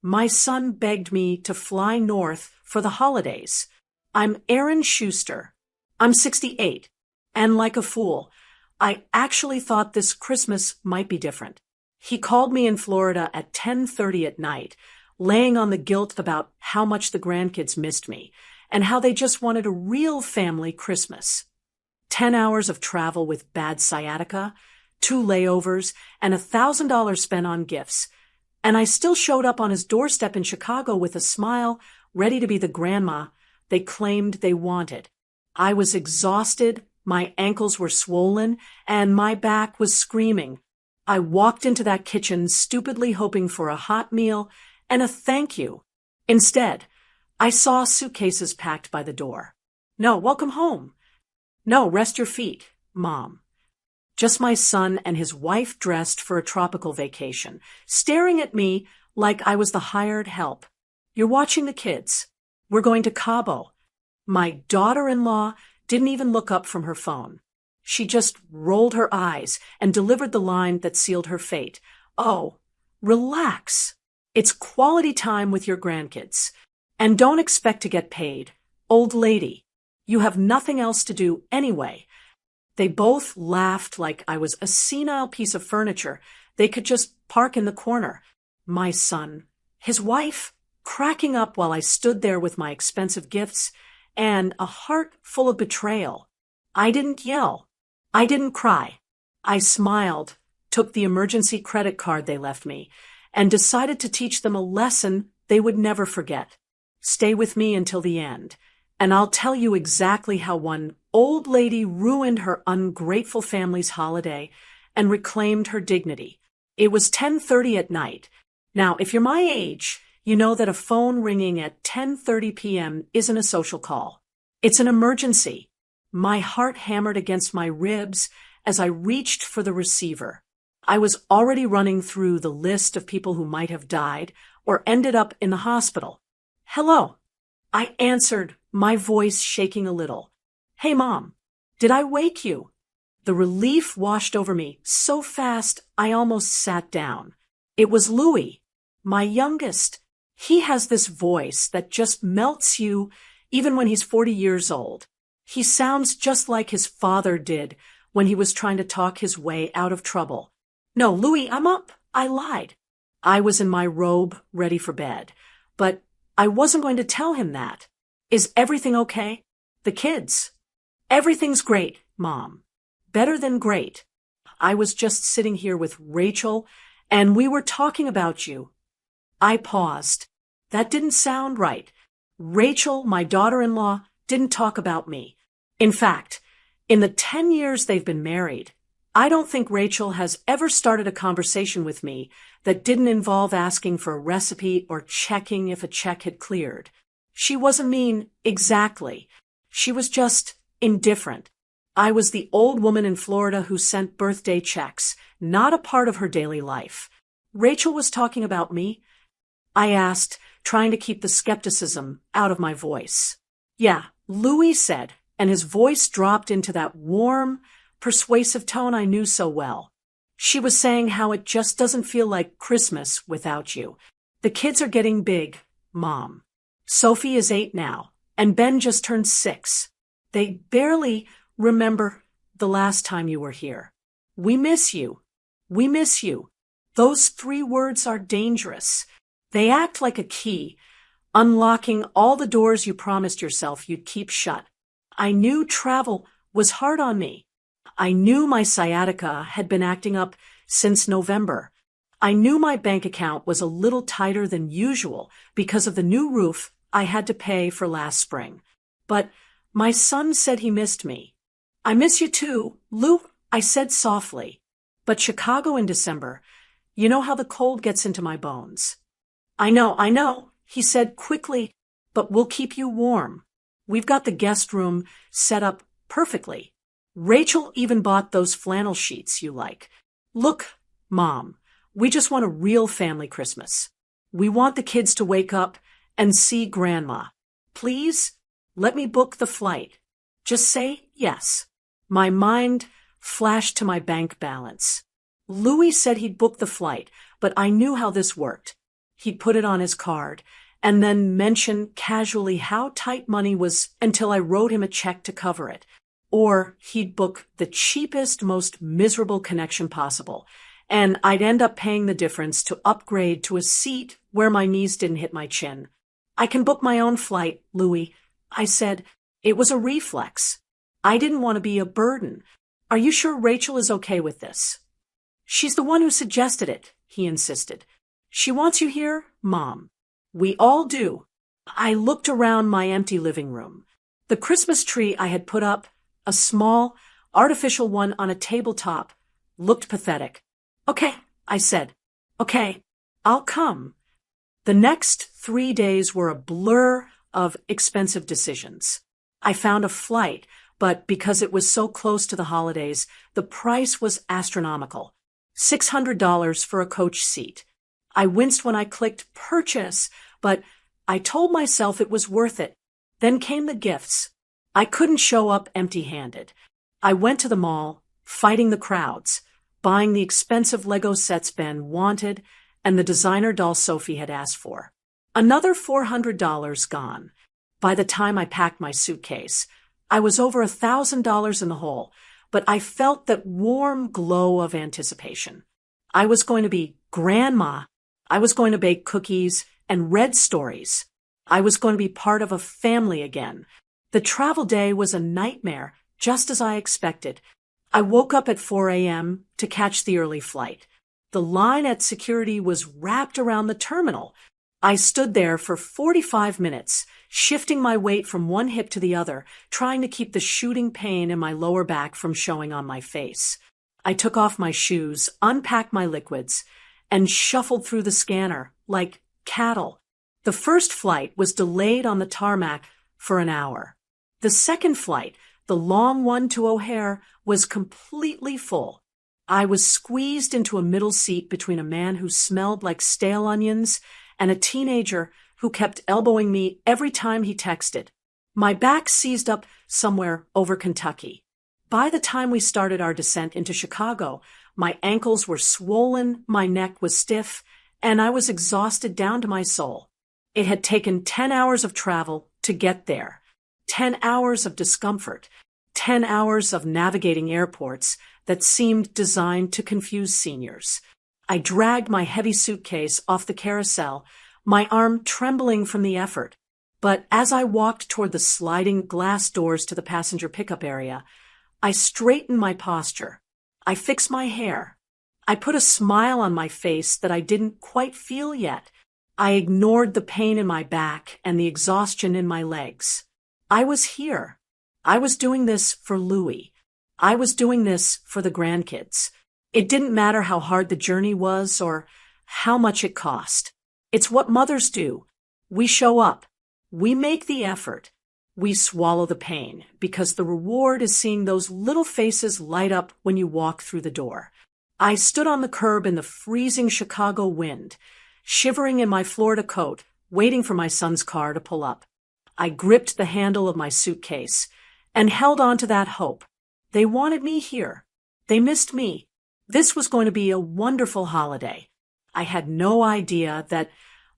My son begged me to fly north for the holidays. I'm Aaron Schuster. I'm 68. And like a fool, I actually thought this Christmas might be different. He called me in Florida at 10:30 at night, laying on the guilt about how much the grandkids missed me and how they just wanted a real family Christmas. 10 hours of travel with bad sciatica, 2 layovers, and $1,000 spent on gifts. And I still showed up on his doorstep in Chicago with a smile, ready to be the grandma they claimed they wanted. I was exhausted, my ankles were swollen, and my back was screaming. I walked into that kitchen stupidly hoping for a hot meal and a thank you. Instead, I saw suitcases packed by the door. No, welcome home. No, rest your feet, Mom. Just my son and his wife dressed for a tropical vacation, staring at me like I was the hired help. You're watching the kids. We're going to Cabo. My daughter-in-law didn't even look up from her phone. She just rolled her eyes and delivered the line that sealed her fate. Oh, relax. It's quality time with your grandkids. And don't expect to get paid. Old lady, you have nothing else to do anyway. They both laughed like I was a senile piece of furniture they could just park in the corner. My son, his wife, cracking up while I stood there with my expensive gifts and a heart full of betrayal. I didn't yell. I didn't cry. I smiled, took the emergency credit card they left me, and decided to teach them a lesson they would never forget. Stay with me until the end, and I'll tell you exactly how one old lady ruined her ungrateful family's holiday and reclaimed her dignity. It was 10:30 at night. Now, if you're my age, you know that a phone ringing at 10:30 p.m. isn't a social call. It's an emergency. My heart hammered against my ribs as I reached for the receiver. I was already running through the list of people who might have died or ended up in the hospital. Hello. I answered, my voice shaking a little. Hey, Mom, did I wake you? The relief washed over me so fast I almost sat down. It was Louis, my youngest. He has this voice that just melts you even when he's 40 years old. He sounds just like his father did when he was trying to talk his way out of trouble. No, Louis, I'm up. I lied. I was in my robe, ready for bed. But I wasn't going to tell him that. Is everything okay? The kids? Everything's great, Mom. Better than great. I was just sitting here with Rachel, and we were talking about you. I paused. That didn't sound right. Rachel, my daughter-in-law, didn't talk about me. In fact, in the 10 years they've been married, I don't think Rachel has ever started a conversation with me that didn't involve asking for a recipe or checking if a check had cleared. She wasn't mean exactly. She was just indifferent. I was the old woman in Florida who sent birthday checks, not a part of her daily life. Rachel was talking about me? I asked, trying to keep the skepticism out of my voice. Yeah, Louis said, and his voice dropped into that warm, persuasive tone I knew so well. She was saying how it just doesn't feel like Christmas without you. The kids are getting big, Mom. Sophie is 8 now, and Ben just turned 6. They barely remember the last time you were here. We miss you. We miss you. Those 3 words are dangerous. They act like a key, unlocking all the doors you promised yourself you'd keep shut. I knew travel was hard on me. I knew my sciatica had been acting up since November. I knew my bank account was a little tighter than usual because of the new roof I had to pay for last spring. But my son said he missed me. I miss you too, Lou, I said softly. But Chicago in December, you know how the cold gets into my bones. I know, he said quickly, but we'll keep you warm. We've got the guest room set up perfectly. Rachel even bought those flannel sheets you like. Look, Mom, we just want a real family Christmas. We want the kids to wake up and see Grandma. Please, let me book the flight. Just say yes. My mind flashed to my bank balance. Louis said he'd book the flight, but I knew how this worked. He'd put it on his card and then mention casually how tight money was until I wrote him a check to cover it. Or he'd book the cheapest, most miserable connection possible, and I'd end up paying the difference to upgrade to a seat where my knees didn't hit my chin. "I can book my own flight, Louis," I said. It was a reflex. I didn't want to be a burden. "Are you sure Rachel is okay with this?" "She's the one who suggested it," he insisted. "She wants you here, Mom." "We all do." I looked around my empty living room. The Christmas tree I had put up, a small, artificial one on a tabletop, looked pathetic. "Okay," I said. "Okay, I'll come." The next 3 days were a blur of expensive decisions. I found a flight, but because it was so close to the holidays, the price was astronomical. $600 for a coach seat. I winced when I clicked purchase, but I told myself it was worth it. Then came the gifts. I couldn't show up empty-handed. I went to the mall, fighting the crowds, buying the expensive Lego sets Ben wanted and the designer doll Sophie had asked for. Another $400 gone. By the time I packed my suitcase, I was over $1,000 in the hole, but I felt that warm glow of anticipation. I was going to be grandma. I was going to bake cookies and read stories. I was going to be part of a family again. The travel day was a nightmare, just as I expected. I woke up at 4 a.m. to catch the early flight. The line at security was wrapped around the terminal. I stood there for 45 minutes, shifting my weight from one hip to the other, trying to keep the shooting pain in my lower back from showing on my face. I took off my shoes, unpacked my liquids, and shuffled through the scanner like cattle. The first flight was delayed on the tarmac for an hour. The second flight, the long one to O'Hare, was completely full. I was squeezed into a middle seat between a man who smelled like stale onions and a teenager who kept elbowing me every time he texted. My back seized up somewhere over Kentucky. By the time we started our descent into Chicago, my ankles were swollen, my neck was stiff, and I was exhausted down to my soul. It had taken 10 hours of travel to get there, 10 hours of discomfort, 10 hours of navigating airports that seemed designed to confuse seniors. I dragged my heavy suitcase off the carousel, my arm trembling from the effort. But as I walked toward the sliding glass doors to the passenger pickup area, I straightened my posture. I fixed my hair. I put a smile on my face that I didn't quite feel yet. I ignored the pain in my back and the exhaustion in my legs. I was here. I was doing this for Louis. I was doing this for the grandkids. It didn't matter how hard the journey was or how much it cost. It's what mothers do. We show up. We make the effort. We swallow the pain because the reward is seeing those little faces light up when you walk through the door. I stood on the curb in the freezing Chicago wind, shivering in my Florida coat, waiting for my son's car to pull up. I gripped the handle of my suitcase and held on to that hope. They wanted me here. They missed me. This was going to be a wonderful holiday. I had no idea that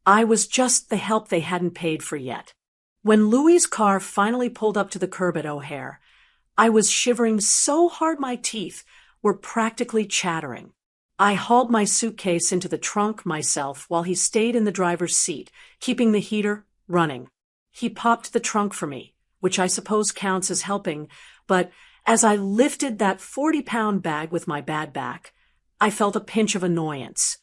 I was just the help they hadn't paid for yet. When Louis's car finally pulled up to the curb at O'Hare, I was shivering so hard my teeth were practically chattering. I hauled my suitcase into the trunk myself while he stayed in the driver's seat, keeping the heater running. He popped the trunk for me, which I suppose counts as helping, but as I lifted that 40-pound bag with my bad back, I felt a pinch of annoyance.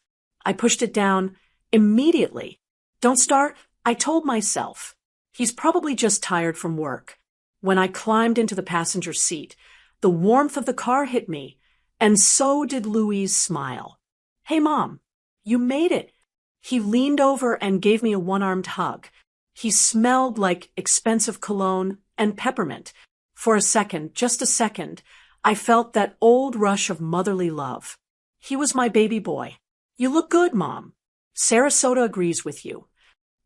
I pushed it down immediately. "Don't start," I told myself. He's probably just tired from work. When I climbed into the passenger seat, the warmth of the car hit me, and so did Louis's smile. "Hey, Mom, you made it." He leaned over and gave me a one-armed hug. He smelled like expensive cologne and peppermint. For a second, just a second, I felt that old rush of motherly love. He was my baby boy. "You look good, Mom. Sarasota agrees with you."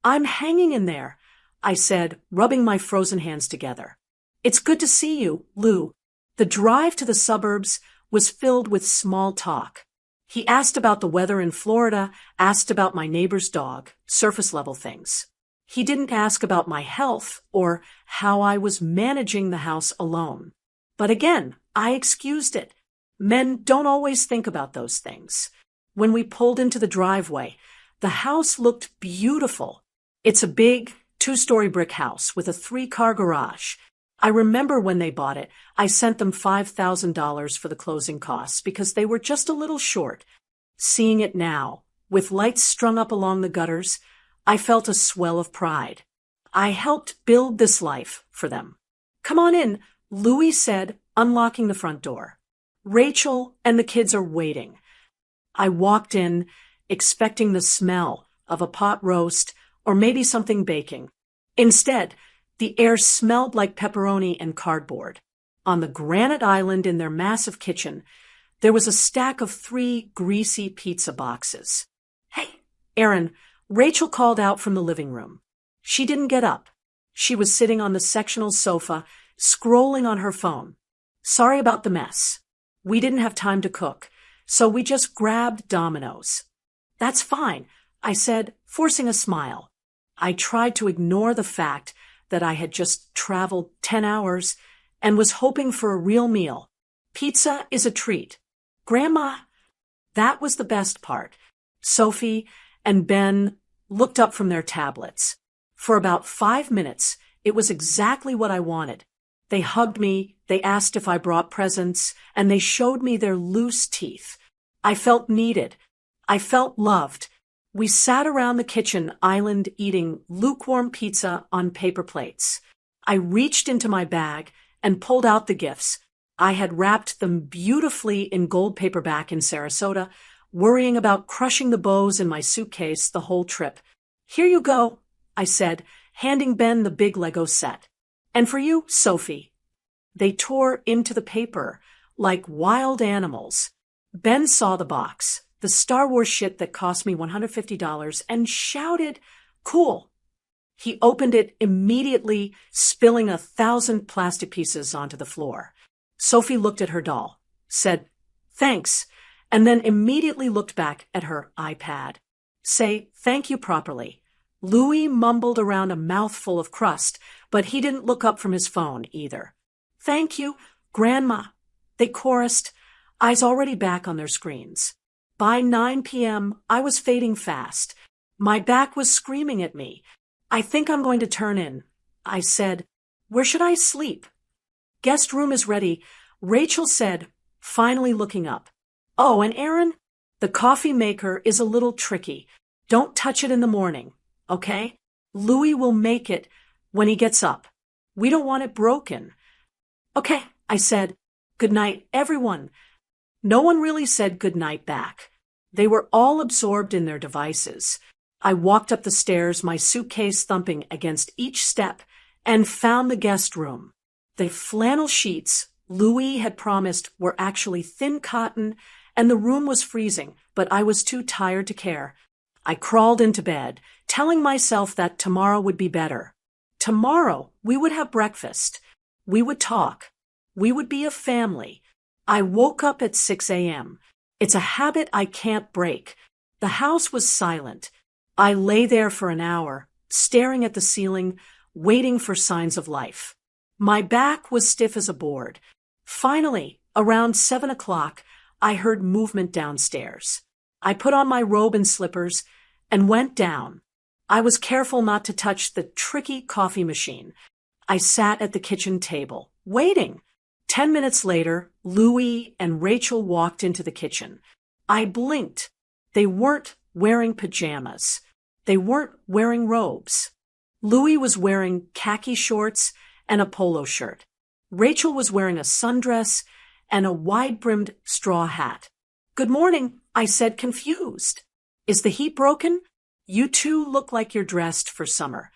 "I'm hanging in there," I said, rubbing my frozen hands together. "It's good to see you, Lou." The drive to the suburbs was filled with small talk. He asked about the weather in Florida, asked about my neighbor's dog, surface level things. He didn't ask about my health or how I was managing the house alone. But again, I excused it. Men don't always think about those things. When we pulled into the driveway, the house looked beautiful. It's a big, 2-story brick house with a 3-car garage. I remember when they bought it, I sent them $5,000 for the closing costs because they were just a little short. Seeing it now, with lights strung up along the gutters, I felt a swell of pride. I helped build this life for them. "Come on in," Louis said, unlocking the front door. "Rachel and the kids are waiting." I walked in, expecting the smell of a pot roast or maybe something baking. Instead, the air smelled like pepperoni and cardboard. On the granite island in their massive kitchen, there was a stack of 3 greasy pizza boxes. "Hey, Aaron," Rachel called out from the living room. She didn't get up. She was sitting on the sectional sofa, scrolling on her phone. "Sorry about the mess. We didn't have time to cook, so we just grabbed Domino's." "That's fine," I said, forcing a smile. I tried to ignore the fact that I had just traveled 10 hours and was hoping for a real meal. Pizza is a treat. "Grandma," that was the best part. Sophie and Ben looked up from their tablets. For about 5 minutes, it was exactly what I wanted. They hugged me, they asked if I brought presents, and they showed me their loose teeth. I felt needed. I felt loved. We sat around the kitchen island eating lukewarm pizza on paper plates. I reached into my bag and pulled out the gifts. I had wrapped them beautifully in gold paperback in Sarasota, worrying about crushing the bows in my suitcase the whole trip. "Here you go," I said, handing Ben the big Lego set. "And for you, Sophie." They tore into the paper like wild animals. Ben saw the box, the Star Wars shit that cost me $150, and shouted, "Cool." He opened it immediately, spilling 1,000 plastic pieces onto the floor. Sophie looked at her doll, said, "Thanks," and then immediately looked back at her iPad. "Say thank you properly." Louis mumbled around a mouthful of crust, but he didn't look up from his phone either. "Thank you, Grandma," they chorused, eyes already back on their screens. By 9 p.m., I was fading fast. My back was screaming at me. "I think I'm going to turn in," I said. "Where should I sleep?" "Guest room is ready," Rachel said, finally looking up. "Oh, and Aaron, the coffee maker is a little tricky. Don't touch it in the morning, okay? Louis will make it when he gets up. We don't want it broken." "Okay," I said. "Good night, everyone." No one really said good night back. They were all absorbed in their devices. I walked up the stairs, my suitcase thumping against each step, and found the guest room. The flannel sheets Louis had promised were actually thin cotton, and the room was freezing, but I was too tired to care. I crawled into bed, telling myself that tomorrow would be better. Tomorrow we would have breakfast. We would talk. We would be a family. I woke up at 6 a.m. It's a habit I can't break. The house was silent. I lay there for an hour, staring at the ceiling, waiting for signs of life. My back was stiff as a board. Finally, around 7 o'clock, I heard movement downstairs. I put on my robe and slippers and went down. I was careful not to touch the tricky coffee machine. I sat at the kitchen table, waiting. 10 minutes later, Louis and Rachel walked into the kitchen. I blinked. They weren't wearing pajamas. They weren't wearing robes. Louis was wearing khaki shorts and a polo shirt. Rachel was wearing a sundress and a wide-brimmed straw hat. "Good morning," I said, confused. "Is the heat broken? You two look like you're dressed for summer."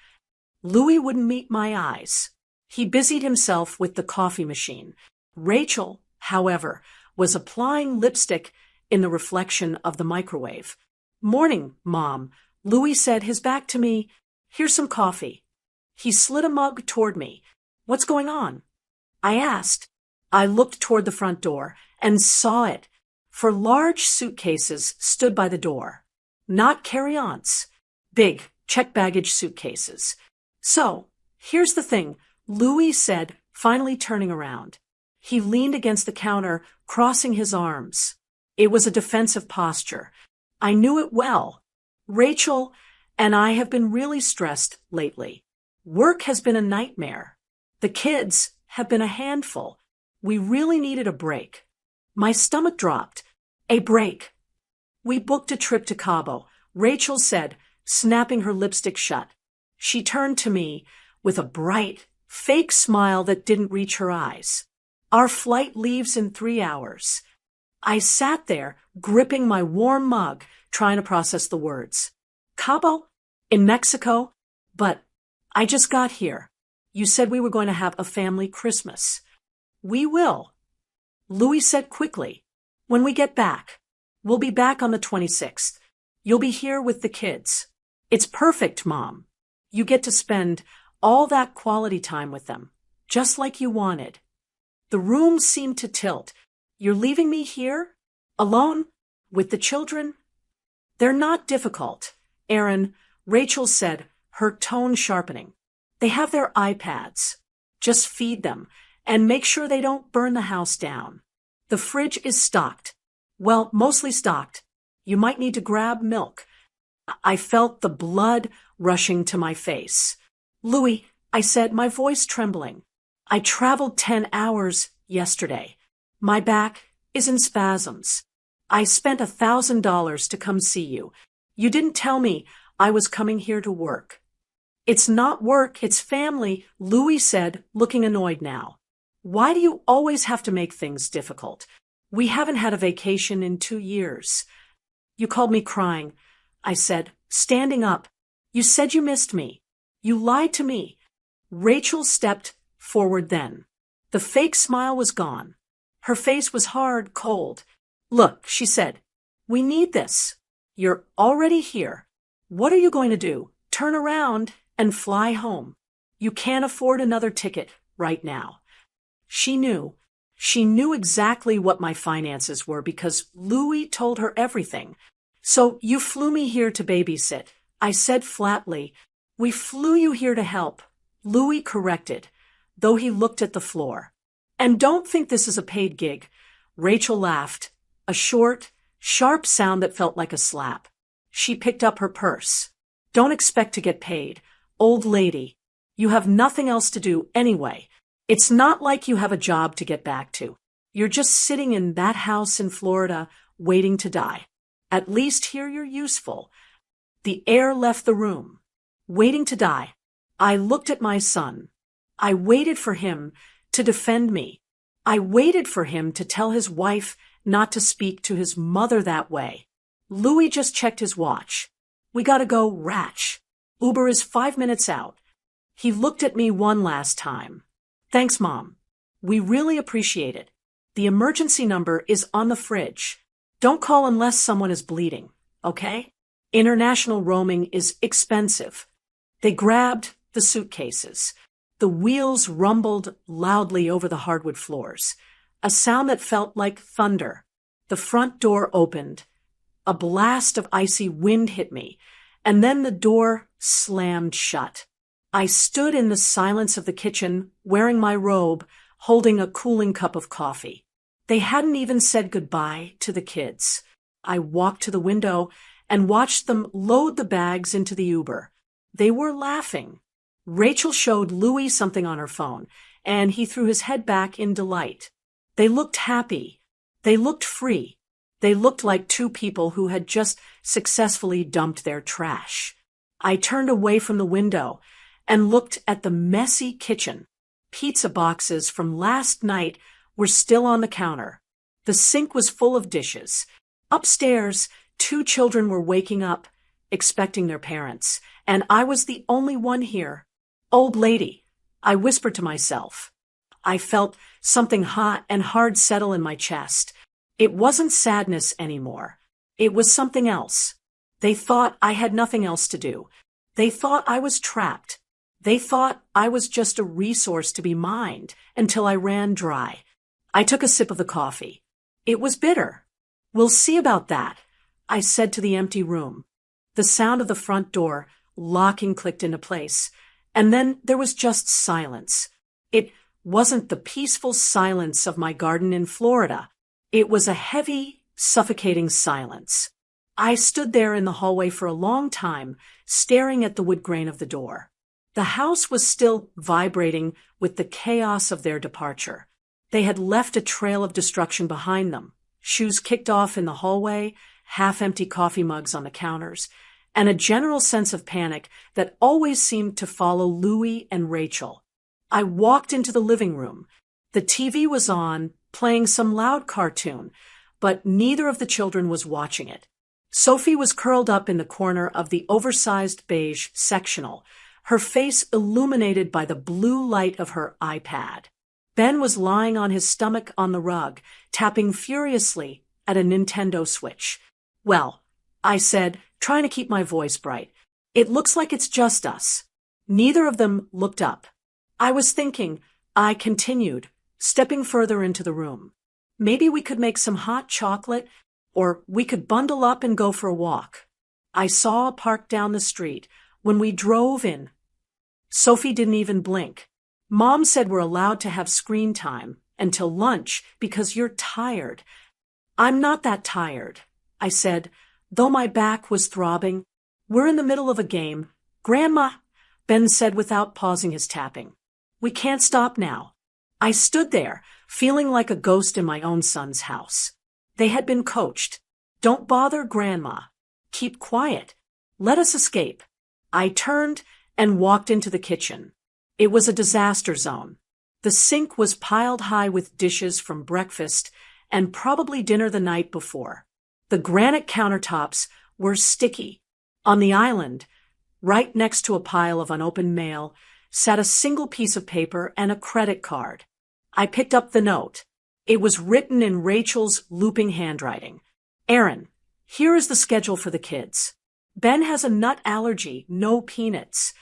Louis wouldn't meet my eyes. He busied himself with the coffee machine. Rachel, however, was applying lipstick in the reflection of the microwave. "Morning, Mom," Louis said, his back to me. "Here's some coffee." He slid a mug toward me. "What's going on?" I asked. I looked toward the front door and saw it. for large suitcases stood by the door. Not carry-ons. Big, check baggage suitcases. So, here's the thing, Louis said, finally turning around. He leaned against the counter, crossing his arms. It was a defensive posture. I knew it well. Rachel and I have been really stressed lately. Work has been a nightmare. The kids have been a handful. We really needed a break. My stomach dropped. A break. We booked a trip to Cabo, Rachel said, snapping her lipstick shut. She turned to me with a bright, fake smile that didn't reach her eyes. Our flight leaves in 3 hours. I sat there, gripping my warm mug, trying to process the words. Cabo? In Mexico? But I just got here. You said we were going to have a family Christmas. We will. Louis said quickly. When we get back. We'll be back on the 26th. You'll be here with the kids. It's perfect, Mom. You get to spend all that quality time with them, just like you wanted. The room seemed to tilt. You're leaving me here? Alone? With the children? They're not difficult, Aaron, Rachel said, her tone sharpening. They have their iPads. Just feed them, and make sure they don't burn the house down. The fridge is stocked. Well, mostly stocked. You might need to grab milk. I felt the blood rushing to my face. Louis, I said, my voice trembling. I traveled 10 hours yesterday. My back is in spasms. I spent $1,000 to come see you. You didn't tell me I was coming here to work. It's not work, it's family, Louis said, looking annoyed now. Why do you always have to make things difficult? We haven't had a vacation in 2 years. You called me crying, I said, standing up. You said you missed me. You lied to me. Rachel stepped forward then. The fake smile was gone. Her face was hard, cold. Look, she said, we need this. You're already here. What are you going to do? Turn around and fly home. You can't afford another ticket right now. She knew exactly what my finances were because Louis told her everything. So you flew me here to babysit. I said flatly, we flew you here to help. Louis corrected, though he looked at the floor. And don't think this is a paid gig. Rachel laughed, a short, sharp sound that felt like a slap. She picked up her purse. Don't expect to get paid. Old lady, you have nothing else to do anyway. It's not like you have a job to get back to. You're just sitting in that house in Florida, waiting to die. At least here you're useful. The air left the room. Waiting to die. I looked at my son. I waited for him to defend me. I waited for him to tell his wife not to speak to his mother that way. Louis just checked his watch. We gotta go, Ratch. Uber is 5 minutes out. He looked at me one last time. Thanks, Mom. We really appreciate it. The emergency number is on the fridge. Don't call unless someone is bleeding, okay? International roaming is expensive. They grabbed the suitcases. The wheels rumbled loudly over the hardwood floors, a sound that felt like thunder. The front door opened. A blast of icy wind hit me, and then the door slammed shut. I stood in the silence of the kitchen, wearing my robe, holding a cooling cup of coffee. They hadn't even said goodbye to the kids. I walked to the window and watched them load the bags into the Uber. They were laughing. Rachel showed Louis something on her phone, and he threw his head back in delight. They looked happy. They looked free. They looked like two people who had just successfully dumped their trash. I turned away from the window and looked at the messy kitchen. Pizza boxes from last night were still on the counter. The sink was full of dishes. Upstairs, 2 children were waking up, expecting their parents, and I was the only one here. Old lady, I whispered to myself. I felt something hot and hard settle in my chest. It wasn't sadness anymore. It was something else. They thought I had nothing else to do. They thought I was trapped. They thought I was just a resource to be mined until I ran dry. I took a sip of the coffee. It was bitter. We'll see about that, I said to the empty room. The sound of the front door locking clicked into place, and then there was just silence. It wasn't the peaceful silence of my garden in Florida. It was a heavy, suffocating silence. I stood there in the hallway for a long time, staring at the wood grain of the door. The house was still vibrating with the chaos of their departure. They had left a trail of destruction behind them, shoes kicked off in the hallway, half-empty coffee mugs on the counters, and a general sense of panic that always seemed to follow Louie and Rachel. I walked into the living room. The TV was on, playing some loud cartoon, but neither of the children was watching it. Sophie was curled up in the corner of the oversized beige sectional, her face illuminated by the blue light of her iPad. Ben was lying on his stomach on the rug, tapping furiously at a Nintendo Switch. Well, I said, trying to keep my voice bright, it looks like it's just us. Neither of them looked up. I was thinking, I continued, stepping further into the room. Maybe we could make some hot chocolate, or we could bundle up and go for a walk. I saw a park down the street. When we drove in, Sophie didn't even blink. Mom said we're allowed to have screen time until lunch because you're tired. I'm not that tired, I said, though my back was throbbing. We're in the middle of a game. Grandma, Ben said without pausing his tapping. We can't stop now. I stood there, feeling like a ghost in my own son's house. They had been coached. Don't bother Grandma. Keep quiet. Let us escape. I turned and walked into the kitchen. It was a disaster zone. The sink was piled high with dishes from breakfast and probably dinner the night before. The granite countertops were sticky. On the island, right next to a pile of unopened mail, sat a single piece of paper and a credit card. I picked up the note. It was written in Rachel's looping handwriting. Aaron, here is the schedule for the kids. Ben has a nut allergy, no peanuts.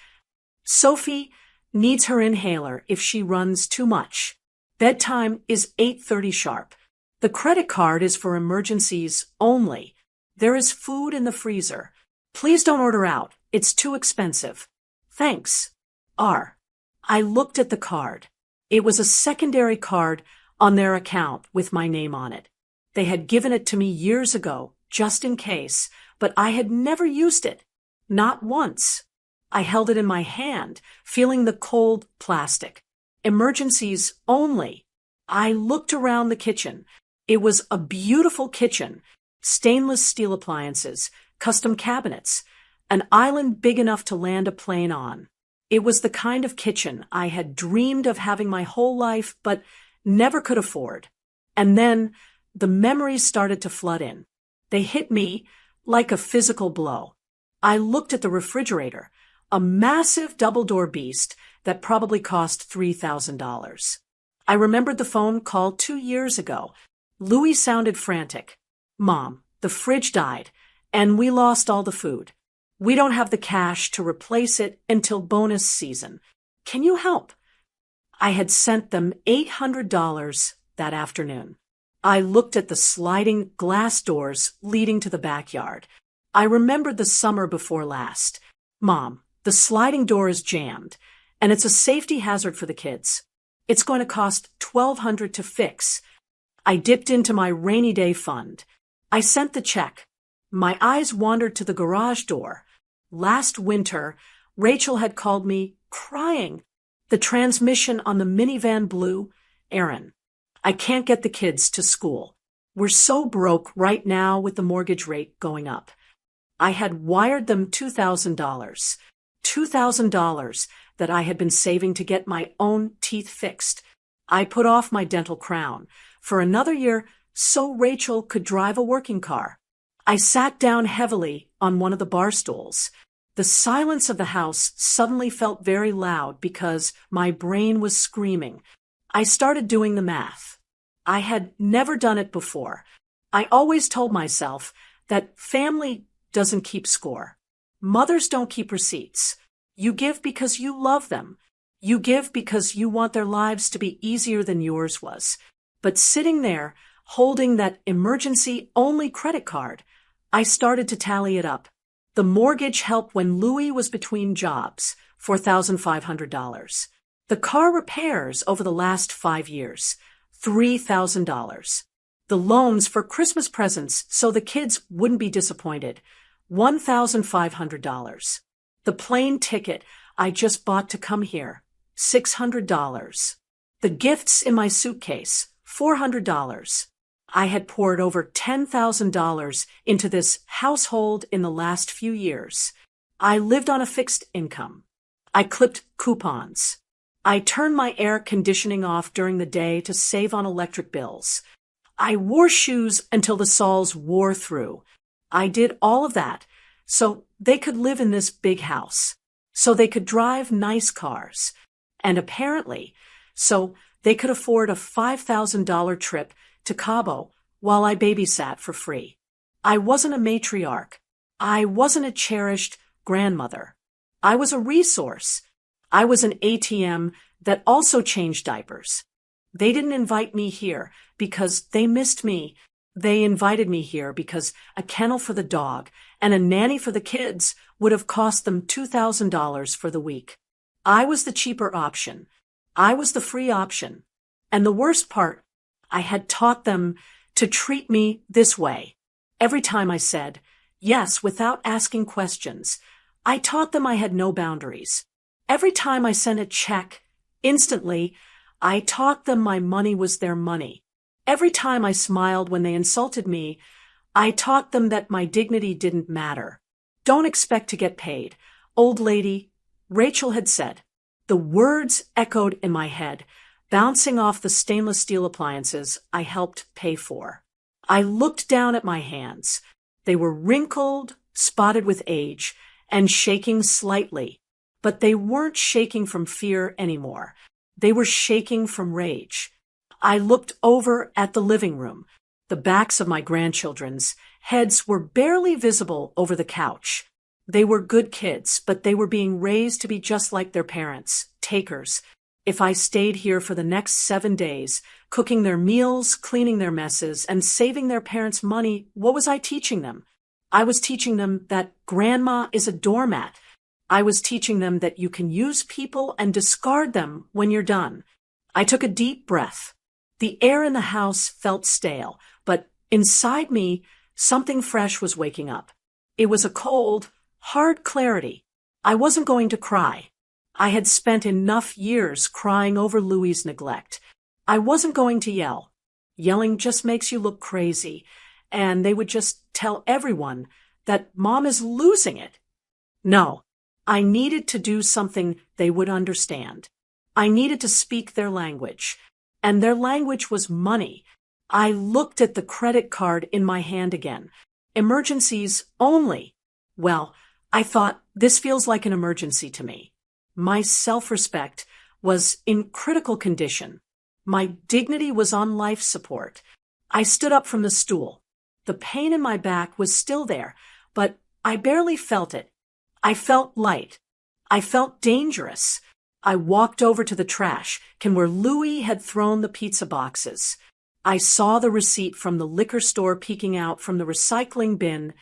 Sophie needs her inhaler if she runs too much. Bedtime is 8:30 sharp. The credit card is for emergencies only. There is food in the freezer. Please don't order out. It's too expensive. Thanks. R. I looked at the card. It was a secondary card on their account with my name on it. They had given it to me years ago, just in case, but I had never used it. Not once. I held it in my hand, feeling the cold plastic. Emergencies only. I looked around the kitchen. It was a beautiful kitchen. Stainless steel appliances, custom cabinets, an island big enough to land a plane on. It was the kind of kitchen I had dreamed of having my whole life, but never could afford. And then the memories started to flood in. They hit me like a physical blow. I looked at the refrigerator, a massive double-door beast that probably cost $3,000. I remembered the phone call 2 years ago. Louis sounded frantic. Mom, the fridge died, and we lost all the food. We don't have the cash to replace it until bonus season. Can you help? I had sent them $800 that afternoon. I looked at the sliding glass doors leading to the backyard. I remembered the summer before last. Mom, the sliding door is jammed, and it's a safety hazard for the kids. It's going to cost $1,200 to fix. I dipped into my rainy day fund. I sent the check. My eyes wandered to the garage door. Last winter, Rachel had called me crying. The transmission on the minivan blew. Aaron, I can't get the kids to school. We're so broke right now with the mortgage rate going up. I had wired them $2,000. $2,000 that I had been saving to get my own teeth fixed. I put off my dental crown for another year so Rachel could drive a working car. I sat down heavily on one of the bar stools. The silence of the house suddenly felt very loud because my brain was screaming. I started doing the math. I had never done it before. I always told myself that family doesn't keep score. Mothers don't keep receipts. You give because you love them. You give because you want their lives to be easier than yours was. But sitting there, holding that emergency-only credit card. I started to tally it up. The mortgage help when Louis was between jobs, $4,500. The car repairs over the last 5 years, $3,000. The loans for Christmas presents so the kids wouldn't be disappointed, $1,500. The plane ticket I just bought to come here, $600. The gifts in my suitcase, $400. I had poured over $10,000 into this household in the last few years. I lived on a fixed income. I clipped coupons. I turned my air conditioning off during the day to save on electric bills. I wore shoes until the soles wore through. I did all of that so they could live in this big house, so they could drive nice cars, and apparently, so they could afford a $5,000 trip to Cabo while I babysat for free. I wasn't a matriarch. I wasn't a cherished grandmother. I was a resource. I was an ATM that also changed diapers. They didn't invite me here because they missed me. They invited me here because a kennel for the dog and a nanny for the kids would have cost them $2,000 for the week. I was the cheaper option. I was the free option. And the worst part, I had taught them to treat me this way. Every time I said yes without asking questions, I taught them I had no boundaries. Every time I sent a check, instantly, I taught them my money was their money. Every time I smiled when they insulted me, I taught them that my dignity didn't matter. Don't expect to get paid. Old lady, Rachel had said. The words echoed in my head, bouncing off the stainless steel appliances I helped pay for. I looked down at my hands. They were wrinkled, spotted with age, and shaking slightly. But they weren't shaking from fear anymore. They were shaking from rage. I looked over at the living room. The backs of my grandchildren's heads were barely visible over the couch. They were good kids, but they were being raised to be just like their parents, takers. If I stayed here for the next 7 days, cooking their meals, cleaning their messes, and saving their parents' money, what was I teaching them? I was teaching them that grandma is a doormat. I was teaching them that you can use people and discard them when you're done. I took a deep breath. The air in the house felt stale, but inside me, something fresh was waking up. It was a cold, hard clarity. I wasn't going to cry. I had spent enough years crying over Louis's neglect. I wasn't going to yell. Yelling just makes you look crazy, and they would just tell everyone that Mom is losing it. No, I needed to do something they would understand. I needed to speak their language, and their language was money. I looked at the credit card in my hand again. Emergencies only. Well, I thought, this feels like an emergency to me. My self-respect was in critical condition. My dignity was on life support. I stood up from the stool. The pain in my back was still there, but I barely felt it. I felt light. I felt dangerous. I walked over to the trash can where Louis had thrown the pizza boxes. I saw the receipt from the liquor store peeking out from the recycling bin.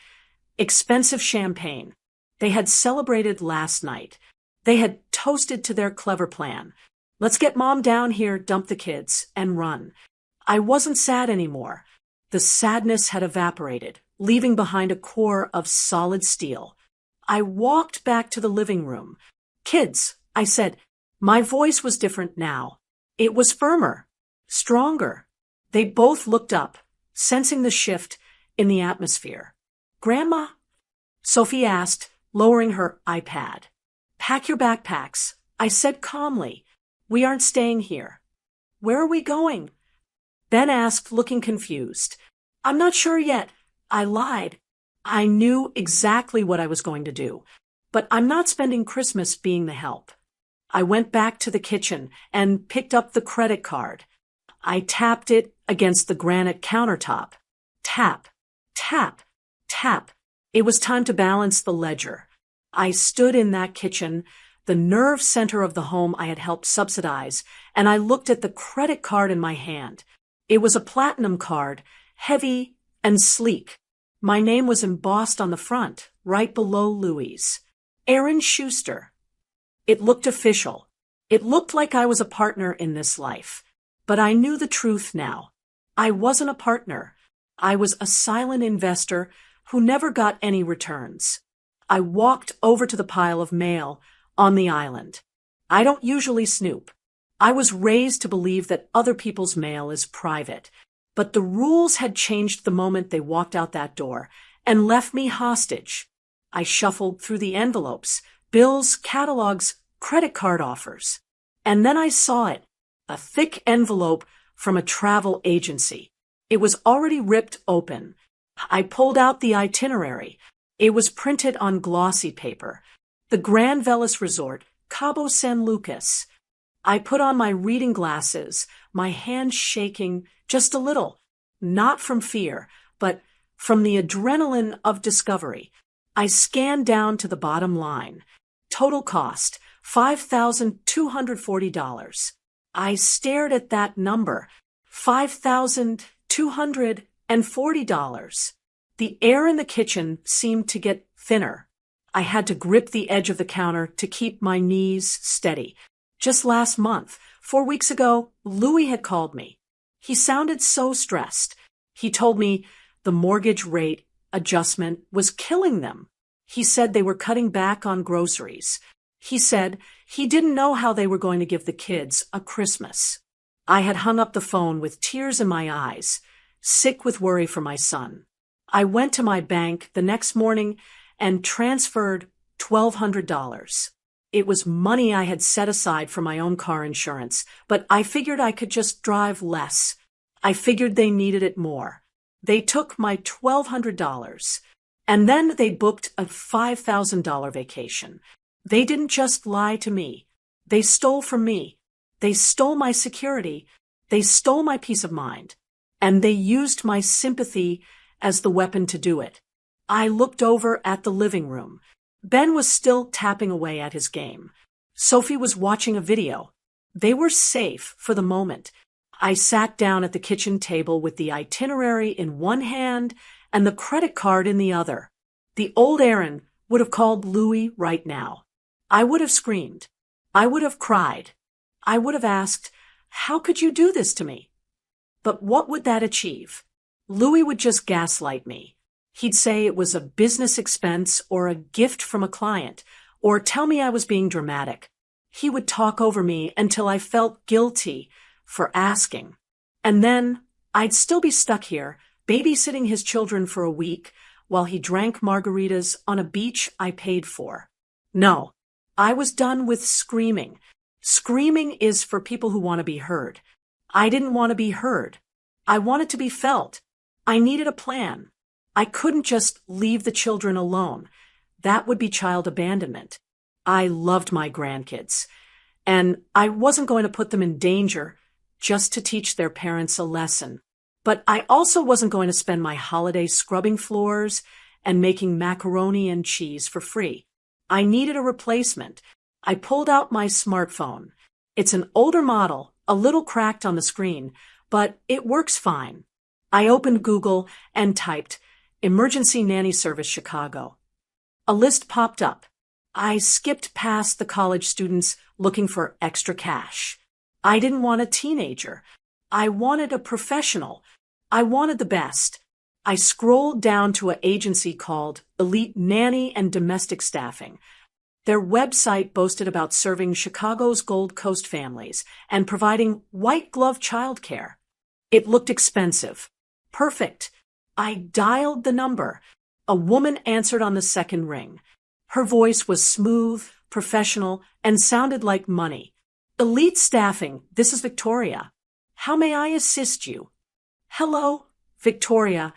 Expensive champagne. They had celebrated last night. They had toasted to their clever plan. Let's get Mom down here, dump the kids, and run. I wasn't sad anymore. The sadness had evaporated, leaving behind a core of solid steel. I walked back to the living room. Kids, I said. My voice was different now. It was firmer, stronger. They both looked up, sensing the shift in the atmosphere. Grandma? Sophie asked, lowering her iPad. Pack your backpacks, I said calmly. We aren't staying here. Where are we going? Ben asked, looking confused. I'm not sure yet. I lied. I knew exactly what I was going to do, but I'm not spending Christmas being the help. I went back to the kitchen and picked up the credit card. I tapped it against the granite countertop. Tap, tap, tap. It was time to balance the ledger. I stood in that kitchen, the nerve center of the home I had helped subsidize, and I looked at the credit card in my hand. It was a platinum card, heavy and sleek. My name was embossed on the front, right below Louie's. Aaron Schuster. It looked official. It looked like I was a partner in this life. But I knew the truth now. I wasn't a partner. I was a silent investor who never got any returns. I walked over to the pile of mail on the island. I don't usually snoop. I was raised to believe that other people's mail is private. But the rules had changed the moment they walked out that door and left me hostage. I shuffled through the envelopes, bills, catalogs, credit card offers. And then I saw it, a thick envelope from a travel agency. It was already ripped open. I pulled out the itinerary. It was printed on glossy paper. The Grand Velas Resort, Cabo San Lucas. I put on my reading glasses, my hands shaking just a little, not from fear, but from the adrenaline of discovery. I scanned down to the bottom line. Total cost, $5,240. I stared at that number, $5,240. The air in the kitchen seemed to get thinner. I had to grip the edge of the counter to keep my knees steady. Just last month, 4 weeks ago, Louis had called me. He sounded so stressed. He told me the mortgage rate adjustment was killing them. He said they were cutting back on groceries. He said he didn't know how they were going to give the kids a Christmas. I had hung up the phone with tears in my eyes, sick with worry for my son. I went to my bank the next morning and transferred $1,200. It was money I had set aside for my own car insurance, but I figured I could just drive less. I figured they needed it more. They took my $1,200, and then they booked a $5,000 vacation. They didn't just lie to me. They stole from me. They stole my security. They stole my peace of mind. And they used my sympathy as the weapon to do it. I looked over at the living room. Ben was still tapping away at his game. Sophie was watching a video. They were safe for the moment. I sat down at the kitchen table with the itinerary in one hand and the credit card in the other. The old Aaron would have called Louis right now. I would have screamed. I would have cried. I would have asked, "How could you do this to me?" But what would that achieve? Louis would just gaslight me. He'd say it was a business expense or a gift from a client, or tell me I was being dramatic. He would talk over me until I felt guilty for asking. And then I'd still be stuck here, babysitting his children for a week while he drank margaritas on a beach I paid for. No, I was done with screaming. Screaming is for people who want to be heard. I didn't want to be heard. I wanted to be felt. I needed a plan. I couldn't just leave the children alone. That would be child abandonment. I loved my grandkids, and I wasn't going to put them in danger just to teach their parents a lesson. But I also wasn't going to spend my holidays scrubbing floors and making macaroni and cheese for free. I needed a replacement. I pulled out my smartphone. It's an older model, a little cracked on the screen, but it works fine. I opened Google and typed Emergency Nanny Service Chicago. A list popped up. I skipped past the college students looking for extra cash. I didn't want a teenager. I wanted a professional. I wanted the best. I scrolled down to an agency called Elite Nanny and Domestic Staffing. Their website boasted about serving Chicago's Gold Coast families and providing white-glove childcare. It looked expensive. Perfect. I dialed the number. A woman answered on the second ring. Her voice was smooth, professional, and sounded like money. Elite Staffing, this is Victoria. How may I assist you? Hello, Victoria,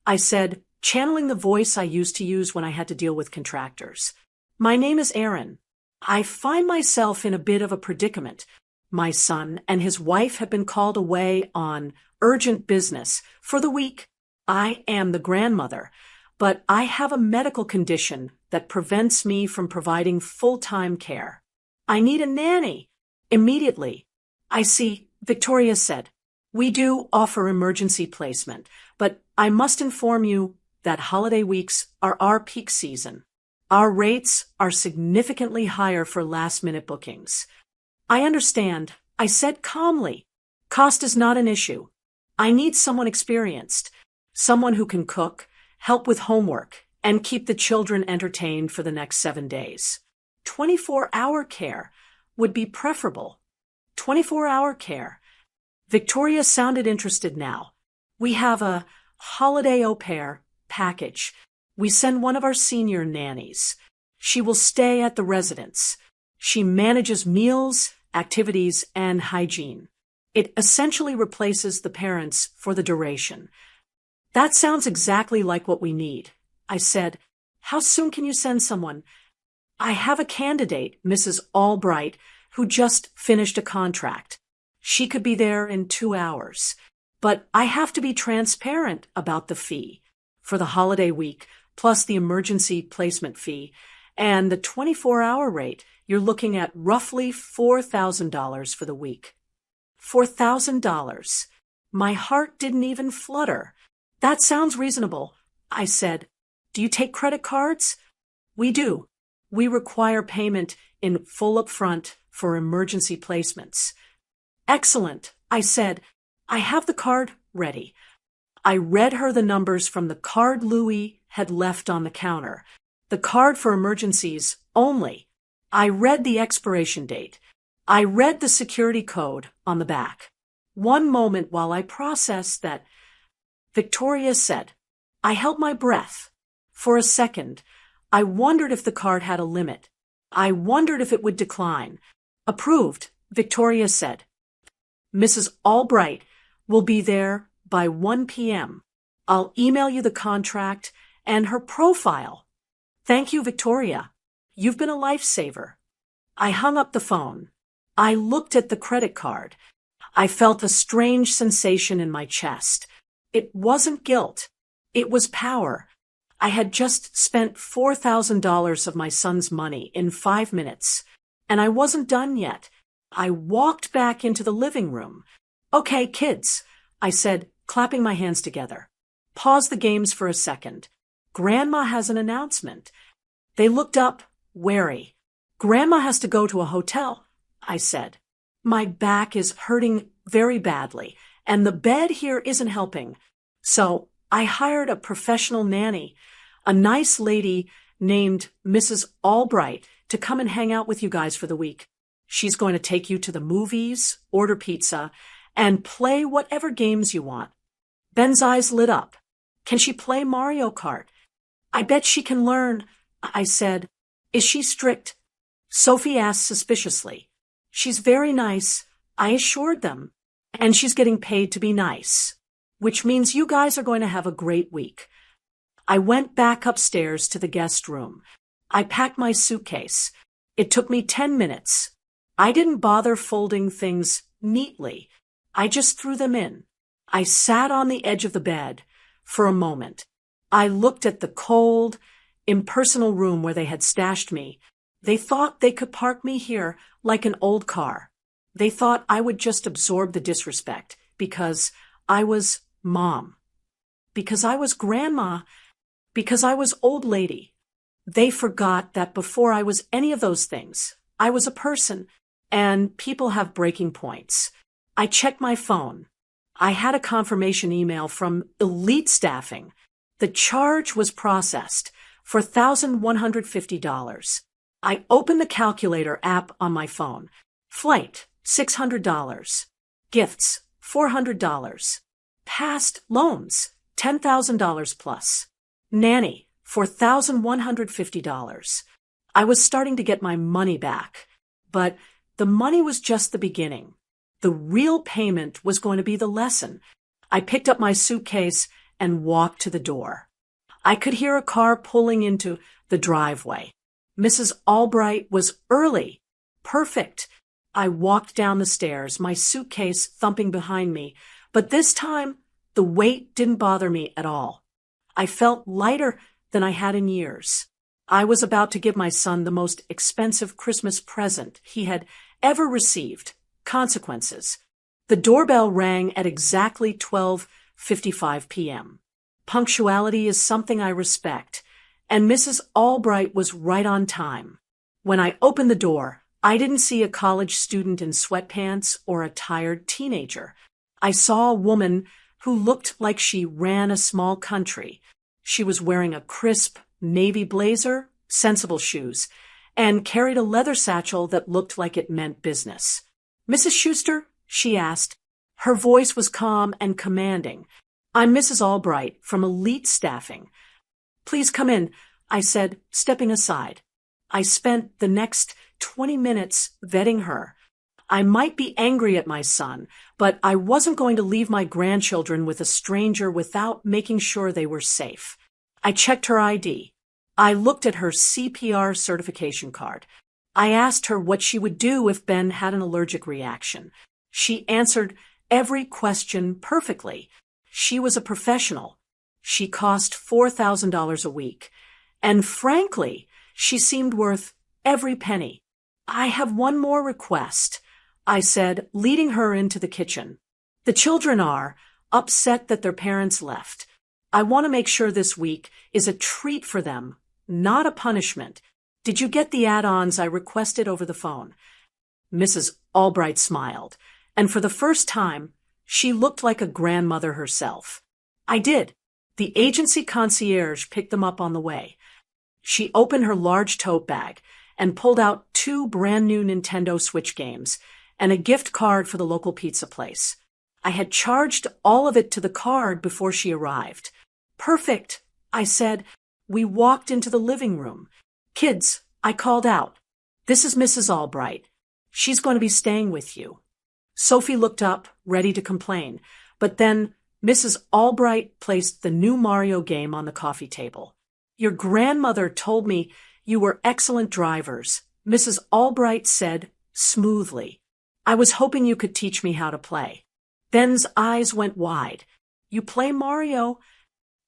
I said, channeling the voice I used to use when I had to deal with contractors. My name is Aaron. I find myself in a bit of a predicament. My son and his wife have been called away on urgent business for the week. I am the grandmother, but I have a medical condition that prevents me from providing full-time care. I need a nanny. Immediately. I see, Victoria said. We do offer emergency placement, but I must inform you that holiday weeks are our peak season. Our rates are significantly higher for last-minute bookings. I understand, I said calmly. Cost is not an issue. I need someone experienced, someone who can cook, help with homework, and keep the children entertained for the next 7 days. 24-hour care would be preferable. 24-hour care. Victoria sounded interested now. We have a holiday au pair package. We send one of our senior nannies. She will stay at the residence. She manages meals, activities, and hygiene. It essentially replaces the parents for the duration. That sounds exactly like what we need. I said, how soon can you send someone? I have a candidate, Mrs. Albright, who just finished a contract. She could be there in 2 hours. But I have to be transparent about the fee for the holiday week, plus the emergency placement fee, and the 24-hour rate. You're looking at roughly $4,000 for the week. $4,000. My heart didn't even flutter. That sounds reasonable, I said. Do you take credit cards? We do. We require payment in full upfront for emergency placements. Excellent, I said. I have the card ready. I read her the numbers from the card Louis had left on the counter. The card for emergencies only. I read the expiration date. I read the security code on the back. One moment while I processed that. Victoria said, I held my breath. For a second, I wondered if the card had a limit. I wondered if it would decline. Approved, Victoria said. Mrs. Albright will be there by 1 p.m. I'll email you the contract and her profile. Thank you, Victoria. You've been a lifesaver. I hung up the phone. I looked at the credit card. I felt a strange sensation in my chest. It wasn't guilt. It was power. I had just spent $4,000 of my son's money in 5 minutes, and I wasn't done yet. I walked back into the living room. Okay, kids, I said, clapping my hands together. Pause the games for a second. Grandma has an announcement. They looked up, wary. Grandma has to go to a hotel, I said. My back is hurting very badly, and the bed here isn't helping. So I hired a professional nanny, a nice lady named Mrs. Albright, to come and hang out with you guys for the week. She's going to take you to the movies, order pizza, and play whatever games you want. Ben's eyes lit up. Can she play Mario Kart? I bet she can learn, I said. Is she strict? Sophie asked suspiciously. She's very nice, I assured them. And she's getting paid to be nice, which means you guys are going to have a great week. I went back upstairs to the guest room. I packed my suitcase. It took me 10 minutes. I didn't bother folding things neatly. I just threw them in. I sat on the edge of the bed for a moment. I looked at the cold, impersonal room where they had stashed me. They thought they could park me here like an old car. They thought I would just absorb the disrespect because I was mom, because I was grandma, because I was old lady. They forgot that before I was any of those things, I was a person, and people have breaking points. I checked my phone. I had a confirmation email from Elite Staffing. The charge was processed for $1,150. I opened the calculator app on my phone. Flight, $600. Gifts, $400. Past loans, $10,000 plus. Nanny, $4,150. I was starting to get my money back, but the money was just the beginning. The real payment was going to be the lesson. I picked up my suitcase and walked to the door. I could hear a car pulling into the driveway. Mrs. Albright was early. Perfect. I walked down the stairs, my suitcase thumping behind me, but this time the weight didn't bother me at all. I felt lighter than I had in years. I was about to give my son the most expensive Christmas present he had ever received. Consequences. The doorbell rang at exactly 12:55 p.m. Punctuality is something I respect, and Mrs. Albright was right on time. When I opened the door, I didn't see a college student in sweatpants or a tired teenager. I saw a woman who looked like she ran a small country. She was wearing a crisp navy blazer, sensible shoes, and carried a leather satchel that looked like it meant business. "Mrs. Schuster?" she asked. Her voice was calm and commanding. "I'm Mrs. Albright from Elite Staffing." "Please come in," I said, stepping aside. I spent the next 20 minutes vetting her. I might be angry at my son, but I wasn't going to leave my grandchildren with a stranger without making sure they were safe. I checked her ID. I looked at her CPR certification card. I asked her what she would do if Ben had an allergic reaction. She answered every question perfectly. She was a professional. She cost $4,000 a week. And frankly, she seemed worth every penny. "I have one more request," I said, leading her into the kitchen. "The children are upset that their parents left. I want to make sure this week is a treat for them, not a punishment. Did you get the add-ons I requested over the phone?" Mrs. Albright smiled, and for the first time, she looked like a grandmother herself. "I did. The agency concierge picked them up on the way." She opened her large tote bag and pulled out 2 brand-new Nintendo Switch games and a gift card for the local pizza place. I had charged all of it to the card before she arrived. "Perfect," I said. We walked into the living room. "Kids," I called out, "this is Mrs. Albright. She's going to be staying with you." Sophie looked up, ready to complain, but then Mrs. Albright placed the new Mario game on the coffee table. "Your grandmother told me you were excellent drivers," Mrs. Albright said smoothly. "I was hoping you could teach me how to play." Ben's eyes went wide. "You play Mario?"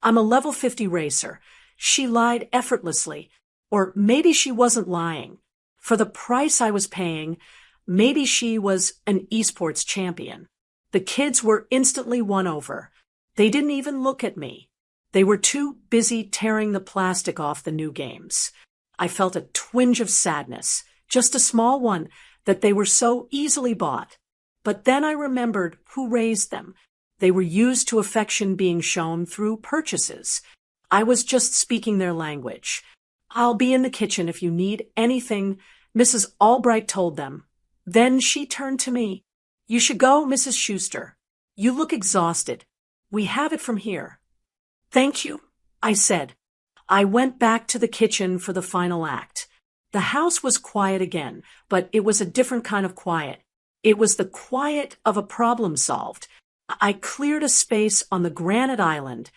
"I'm a level 50 racer." She lied effortlessly, or maybe she wasn't lying. For the price I was paying, maybe she was an esports champion. The kids were instantly won over. They didn't even look at me. They were too busy tearing the plastic off the new games. I felt a twinge of sadness, just a small one, that they were so easily bought. But then I remembered who raised them. They were used to affection being shown through purchases. I was just speaking their language. "I'll be in the kitchen if you need anything," Mrs. Albright told them. Then she turned to me. "You should go, Mrs. Schuster. You look exhausted. We have it from here." "Thank you," I said. I went back to the kitchen for the final act. The house was quiet again, but it was a different kind of quiet. It was the quiet of a problem solved. I cleared a space on the granite island,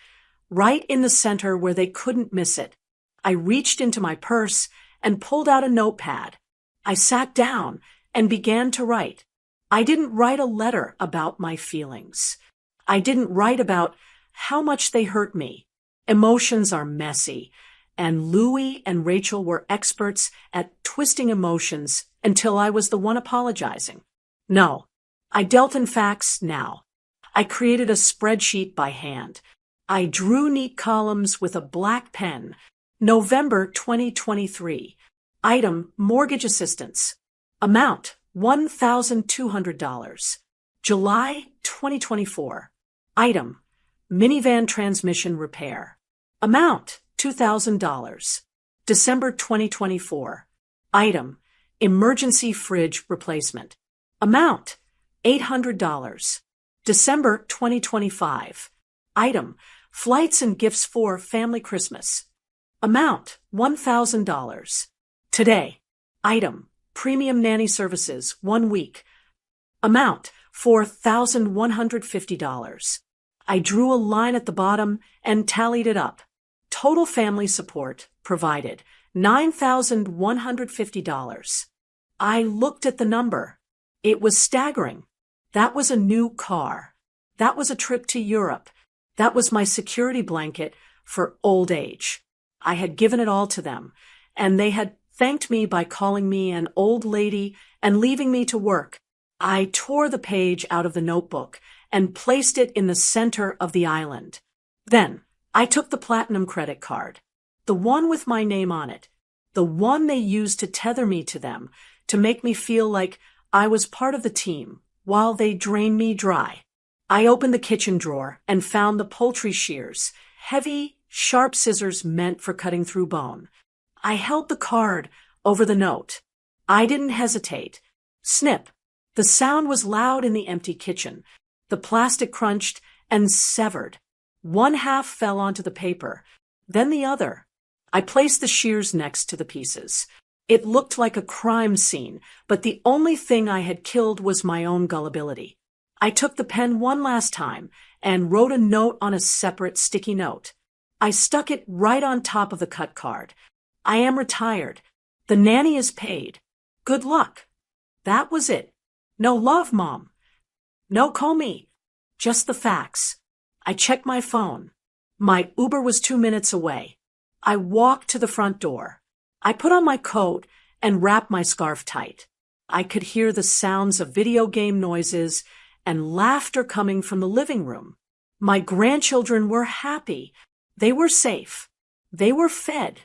right in the center where they couldn't miss it. I reached into my purse and pulled out a notepad. I sat down and began to write. I didn't write a letter about my feelings. I didn't write about how much they hurt me. Emotions are messy, and Louie and Rachel were experts at twisting emotions until I was the one apologizing. No, I dealt in facts now. I created a spreadsheet by hand. I drew neat columns with a black pen. November 2023. Item, mortgage assistance. Amount, $1,200. July 2024. Item, minivan transmission repair. Amount, $2,000. December 2024. Item, emergency fridge replacement. Amount, $800. December 2025. Item, flights and gifts for family Christmas. Amount, $1,000. Today. Item, premium nanny services, 1 week. Amount, $4,150. I drew a line at the bottom and tallied it up. Total family support provided, $9,150. I looked at the number. It was staggering. That was a new car. That was a trip to Europe. That was my security blanket for old age. I had given it all to them, and they had thanked me by calling me an old lady and leaving me to work. I tore the page out of the notebook and placed it in the center of the island. Then, I took the platinum credit card, the one with my name on it, the one they used to tether me to them, to make me feel like I was part of the team, while they drained me dry. I opened the kitchen drawer and found the poultry shears, heavy, sharp scissors meant for cutting through bone. I held the card over the note. I didn't hesitate. Snip. The sound was loud in the empty kitchen. The plastic crunched and severed. One half fell onto the paper, then the other. I placed the shears next to the pieces. It looked like a crime scene, but the only thing I had killed was my own gullibility. I took the pen one last time and wrote a note on a separate sticky note. I stuck it right on top of the cut card. I am retired. The nanny is paid. Good luck. That was it. No love, Mom. No call me. Just the facts. I checked my phone. My Uber was 2 minutes away. I walked to the front door. I put on my coat and wrapped my scarf tight. I could hear the sounds of video game noises and laughter coming from the living room. My grandchildren were happy. They were safe. They were fed.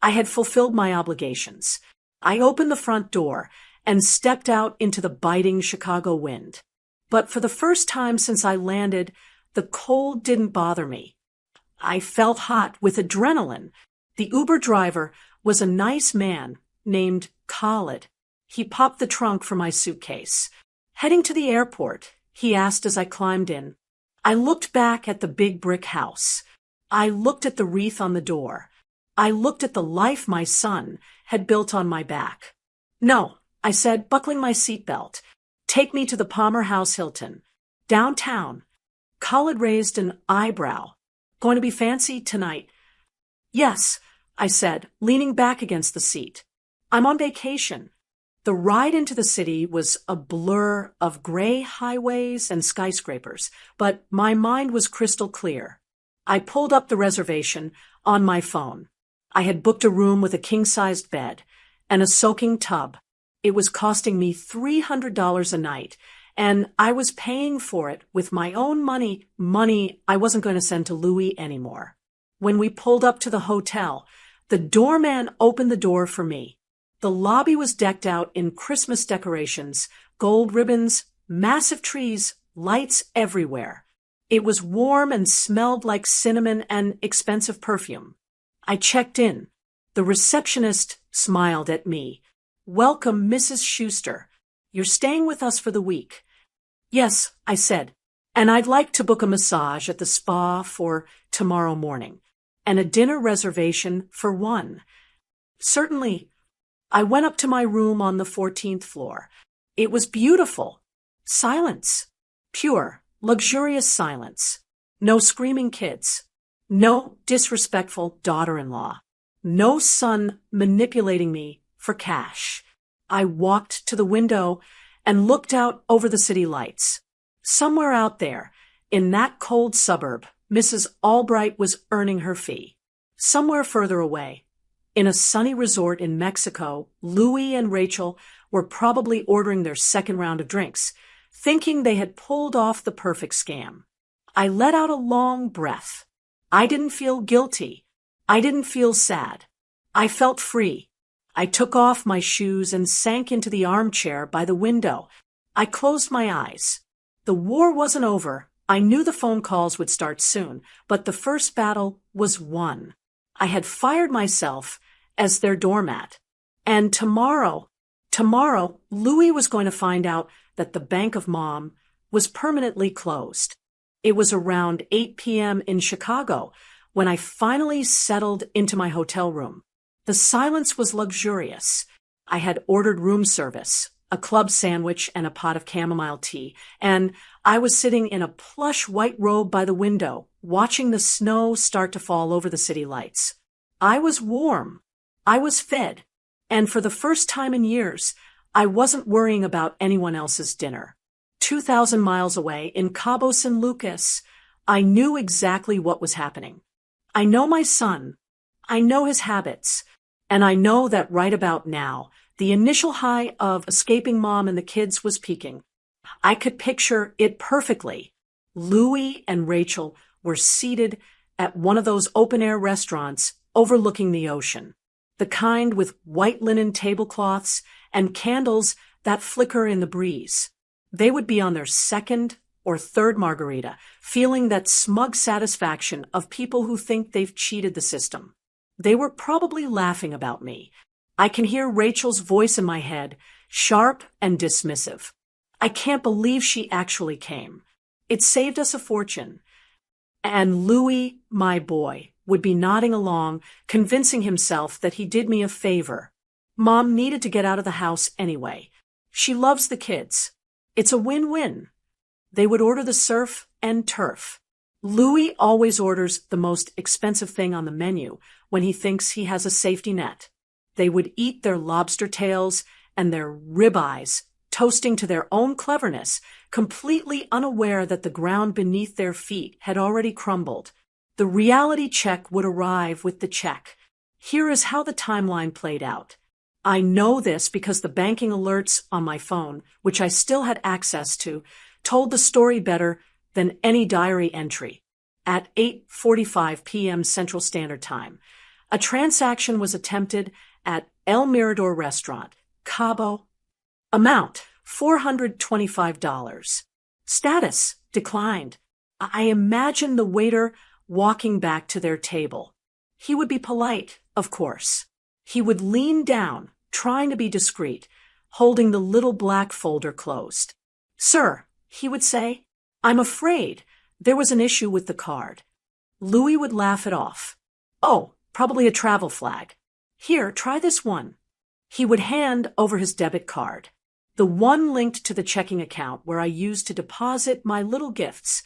I had fulfilled my obligations. I opened the front door and stepped out into the biting Chicago wind. But for the first time since I landed, the cold didn't bother me. I felt hot with adrenaline. The Uber driver was a nice man named Khalid. He popped the trunk for my suitcase. Heading to the airport, he asked as I climbed in. I looked back at the big brick house. I looked at the wreath on the door. I looked at the life my son had built on my back. No, I said, buckling my seatbelt. Take me to the Palmer House Hilton. Downtown. Khalid raised an eyebrow. Going to be fancy tonight? Yes, I said, leaning back against the seat. I'm on vacation. The ride into the city was a blur of gray highways and skyscrapers, but my mind was crystal clear. I pulled up the reservation on my phone. I had booked a room with a king-sized bed and a soaking tub. It was costing me $300 a night, and I was paying for it with my own money I wasn't going to send to Louis anymore. When we pulled up to the hotel, the doorman opened the door for me. The lobby was decked out in Christmas decorations, gold ribbons, massive trees, lights everywhere. It was warm and smelled like cinnamon and expensive perfume. I checked in. The receptionist smiled at me. Welcome, Mrs. Schuster. You're staying with us for the week. Yes, I said, and I'd like to book a massage at the spa for tomorrow morning, and a dinner reservation for 1. Certainly. I went up to my room on the 14th floor. It was beautiful. Silence. Pure, luxurious silence. No screaming kids. No disrespectful daughter-in-law. No son manipulating me for cash. I walked to the window and looked out over the city lights. Somewhere out there, in that cold suburb, Mrs. Albright was earning her fee. Somewhere further away, in a sunny resort in Mexico, Louis and Rachel were probably ordering their second round of drinks, thinking they had pulled off the perfect scam. I let out a long breath. I didn't feel guilty. I didn't feel sad. I felt free. I took off my shoes and sank into the armchair by the window. I closed my eyes. The war wasn't over. I knew the phone calls would start soon, but the first battle was won. I had fired myself as their doormat. And tomorrow, Louis was going to find out that the Bank of Mom was permanently closed. It was around 8 p.m. in Chicago when I finally settled into my hotel room. The silence was luxurious. I had ordered room service, a club sandwich and a pot of chamomile tea, and I was sitting in a plush white robe by the window, watching the snow start to fall over the city lights. I was warm. I was fed. And for the first time in years, I wasn't worrying about anyone else's dinner. 2,000 miles away in Cabo San Lucas, I knew exactly what was happening. I know my son. I know his habits. And I know that right about now, The initial high of escaping Mom and the kids was peaking. I could picture it perfectly. Louie and Rachel were seated at one of those open-air restaurants overlooking the ocean, the kind with white linen tablecloths and candles that flicker in the breeze. They would be on their second or third margarita, feeling that smug satisfaction of people who think they've cheated the system. They were probably laughing about me. I can hear Rachel's voice in my head, sharp and dismissive. I can't believe she actually came. It saved us a fortune. And Louis, my boy, would be nodding along, convincing himself that he did me a favor. Mom needed to get out of the house anyway. She loves the kids. It's a win-win. They would order the surf and turf. Louis always orders the most expensive thing on the menu when he thinks he has a safety net. They would eat their lobster tails and their ribeyes, toasting to their own cleverness, completely unaware that the ground beneath their feet had already crumbled. The reality check would arrive with the check. Here is how the timeline played out. I know this because the banking alerts on my phone, which I still had access to, told the story better than any diary entry. At 8:45 p.m. Central Standard Time, a transaction was attempted at El Mirador Restaurant, Cabo. Amount, $425. Status, declined. I imagine the waiter walking back to their table. He would be polite, of course. He would lean down, trying to be discreet, holding the little black folder closed. Sir, he would say, I'm afraid there was an issue with the card. Louis would laugh it off. Oh, probably a travel flag. Here, try this one. He would hand over his debit card, the one linked to the checking account where I used to deposit my little gifts.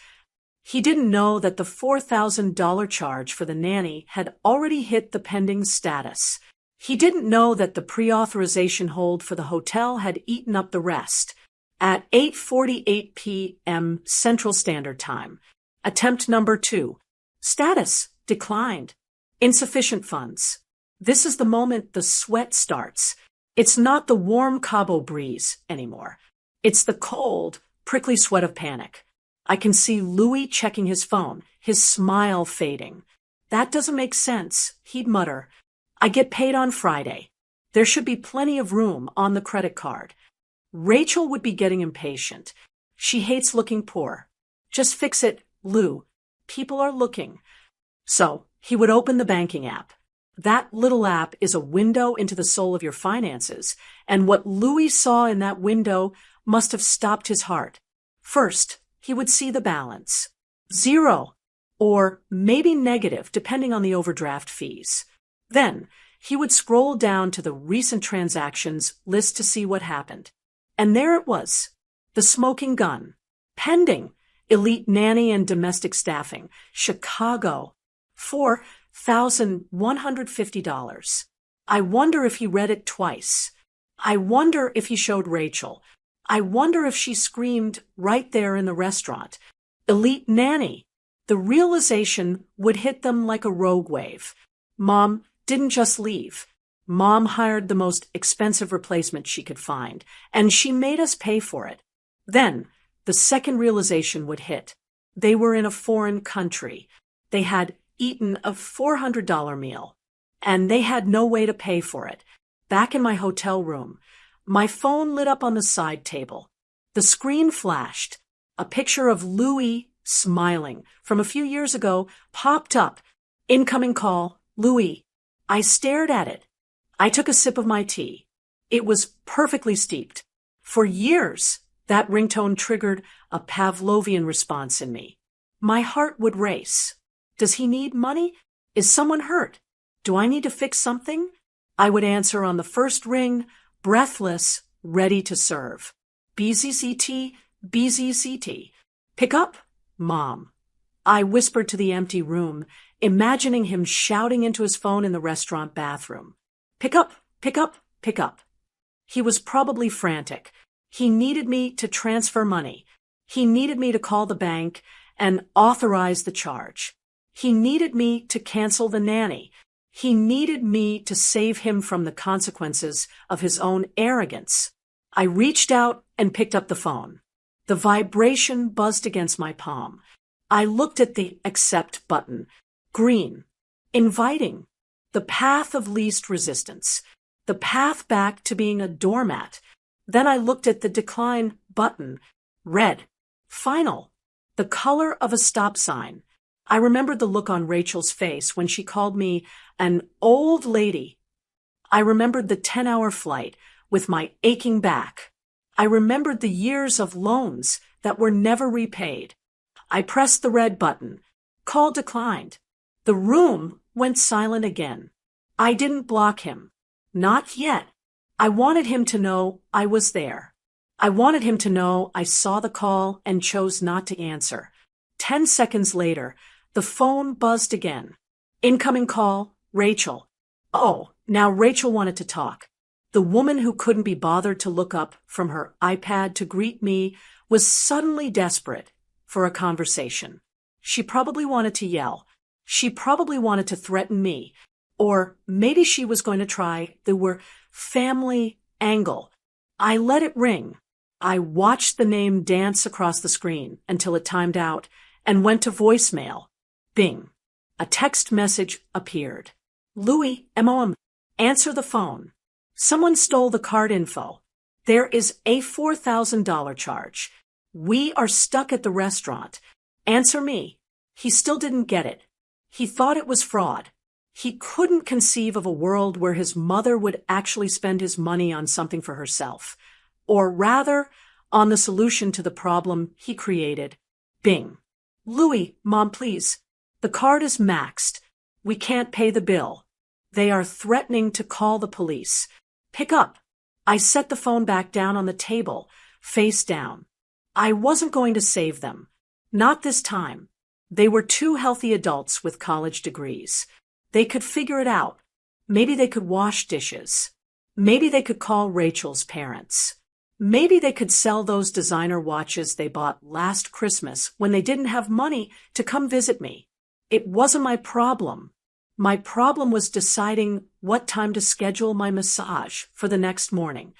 He didn't know that the $4,000 charge for the nanny had already hit the pending status. He didn't know that the pre-authorization hold for the hotel had eaten up the rest. At 8:48 p.m. Central Standard Time, attempt number 2. Status, declined. Insufficient funds. This is the moment the sweat starts. It's not the warm Cabo breeze anymore. It's the cold, prickly sweat of panic. I can see Louis checking his phone, his smile fading. That doesn't make sense, he'd mutter. I get paid on Friday. There should be plenty of room on the credit card. Rachel would be getting impatient. She hates looking poor. Just fix it, Lou. People are looking. So he would open the banking app. That little app is a window into the soul of your finances, and what Louis saw in that window must have stopped his heart. First, he would see the balance. 0, or maybe negative, depending on the overdraft fees. Then, he would scroll down to the recent transactions list to see what happened. And there it was, the smoking gun. Pending, elite nanny and domestic staffing, Chicago, $4,150. I wonder if he read it twice. I wonder if he showed Rachel. I wonder if she screamed right there in the restaurant. Elite nanny. The realization would hit them like a rogue wave. Mom didn't just leave. Mom hired the most expensive replacement she could find, and she made us pay for it. Then, the second realization would hit. They were in a foreign country. They had eaten a $400 meal, and they had no way to pay for it. Back in my hotel room, my phone lit up on the side table. The screen flashed. A picture of Louis smiling from a few years ago popped up. Incoming call, Louis. I stared at it. I took a sip of my tea. It was perfectly steeped. For years, that ringtone triggered a Pavlovian response in me. My heart would race. Does he need money? Is someone hurt? Do I need to fix something? I would answer on the first ring, breathless, ready to serve. BZCT, BZCT. Pick up, Mom. I whispered to the empty room, imagining him shouting into his phone in the restaurant bathroom. Pick up, pick up, pick up. He was probably frantic. He needed me to transfer money. He needed me to call the bank and authorize the charge. He needed me to cancel the nanny. He needed me to save him from the consequences of his own arrogance. I reached out and picked up the phone. The vibration buzzed against my palm. I looked at the accept button. Green. Inviting. The path of least resistance. The path back to being a doormat. Then I looked at the decline button. Red. Final. The color of a stop sign. I remembered the look on Rachel's face when she called me an old lady. I remembered the 10-hour flight with my aching back. I remembered the years of loans that were never repaid. I pressed the red button. Call declined. The room went silent again. I didn't block him. Not yet. I wanted him to know I was there. I wanted him to know I saw the call and chose not to answer. 10 seconds later, the phone buzzed again. Incoming call, Rachel. Oh, now Rachel wanted to talk. The woman who couldn't be bothered to look up from her iPad to greet me was suddenly desperate for a conversation. She probably wanted to yell. She probably wanted to threaten me. Or maybe she was going to try the word family angle. I let it ring. I watched the name dance across the screen until it timed out and went to voicemail. Bing. A text message appeared. Louis, MOM. Answer the phone. Someone stole the card info. There is a $4,000 charge. We are stuck at the restaurant. Answer me. He still didn't get it. He thought it was fraud. He couldn't conceive of a world where his mother would actually spend his money on something for herself. Or rather, on the solution to the problem he created. Bing. Louis, Mom, please. The card is maxed. We can't pay the bill. They are threatening to call the police. Pick up. I set the phone back down on the table, face down. I wasn't going to save them. Not this time. They were two healthy adults with college degrees. They could figure it out. Maybe they could wash dishes. Maybe they could call Rachel's parents. Maybe they could sell those designer watches they bought last Christmas when they didn't have money to come visit me. It wasn't my problem. My problem was deciding what time to schedule my massage for the next morning.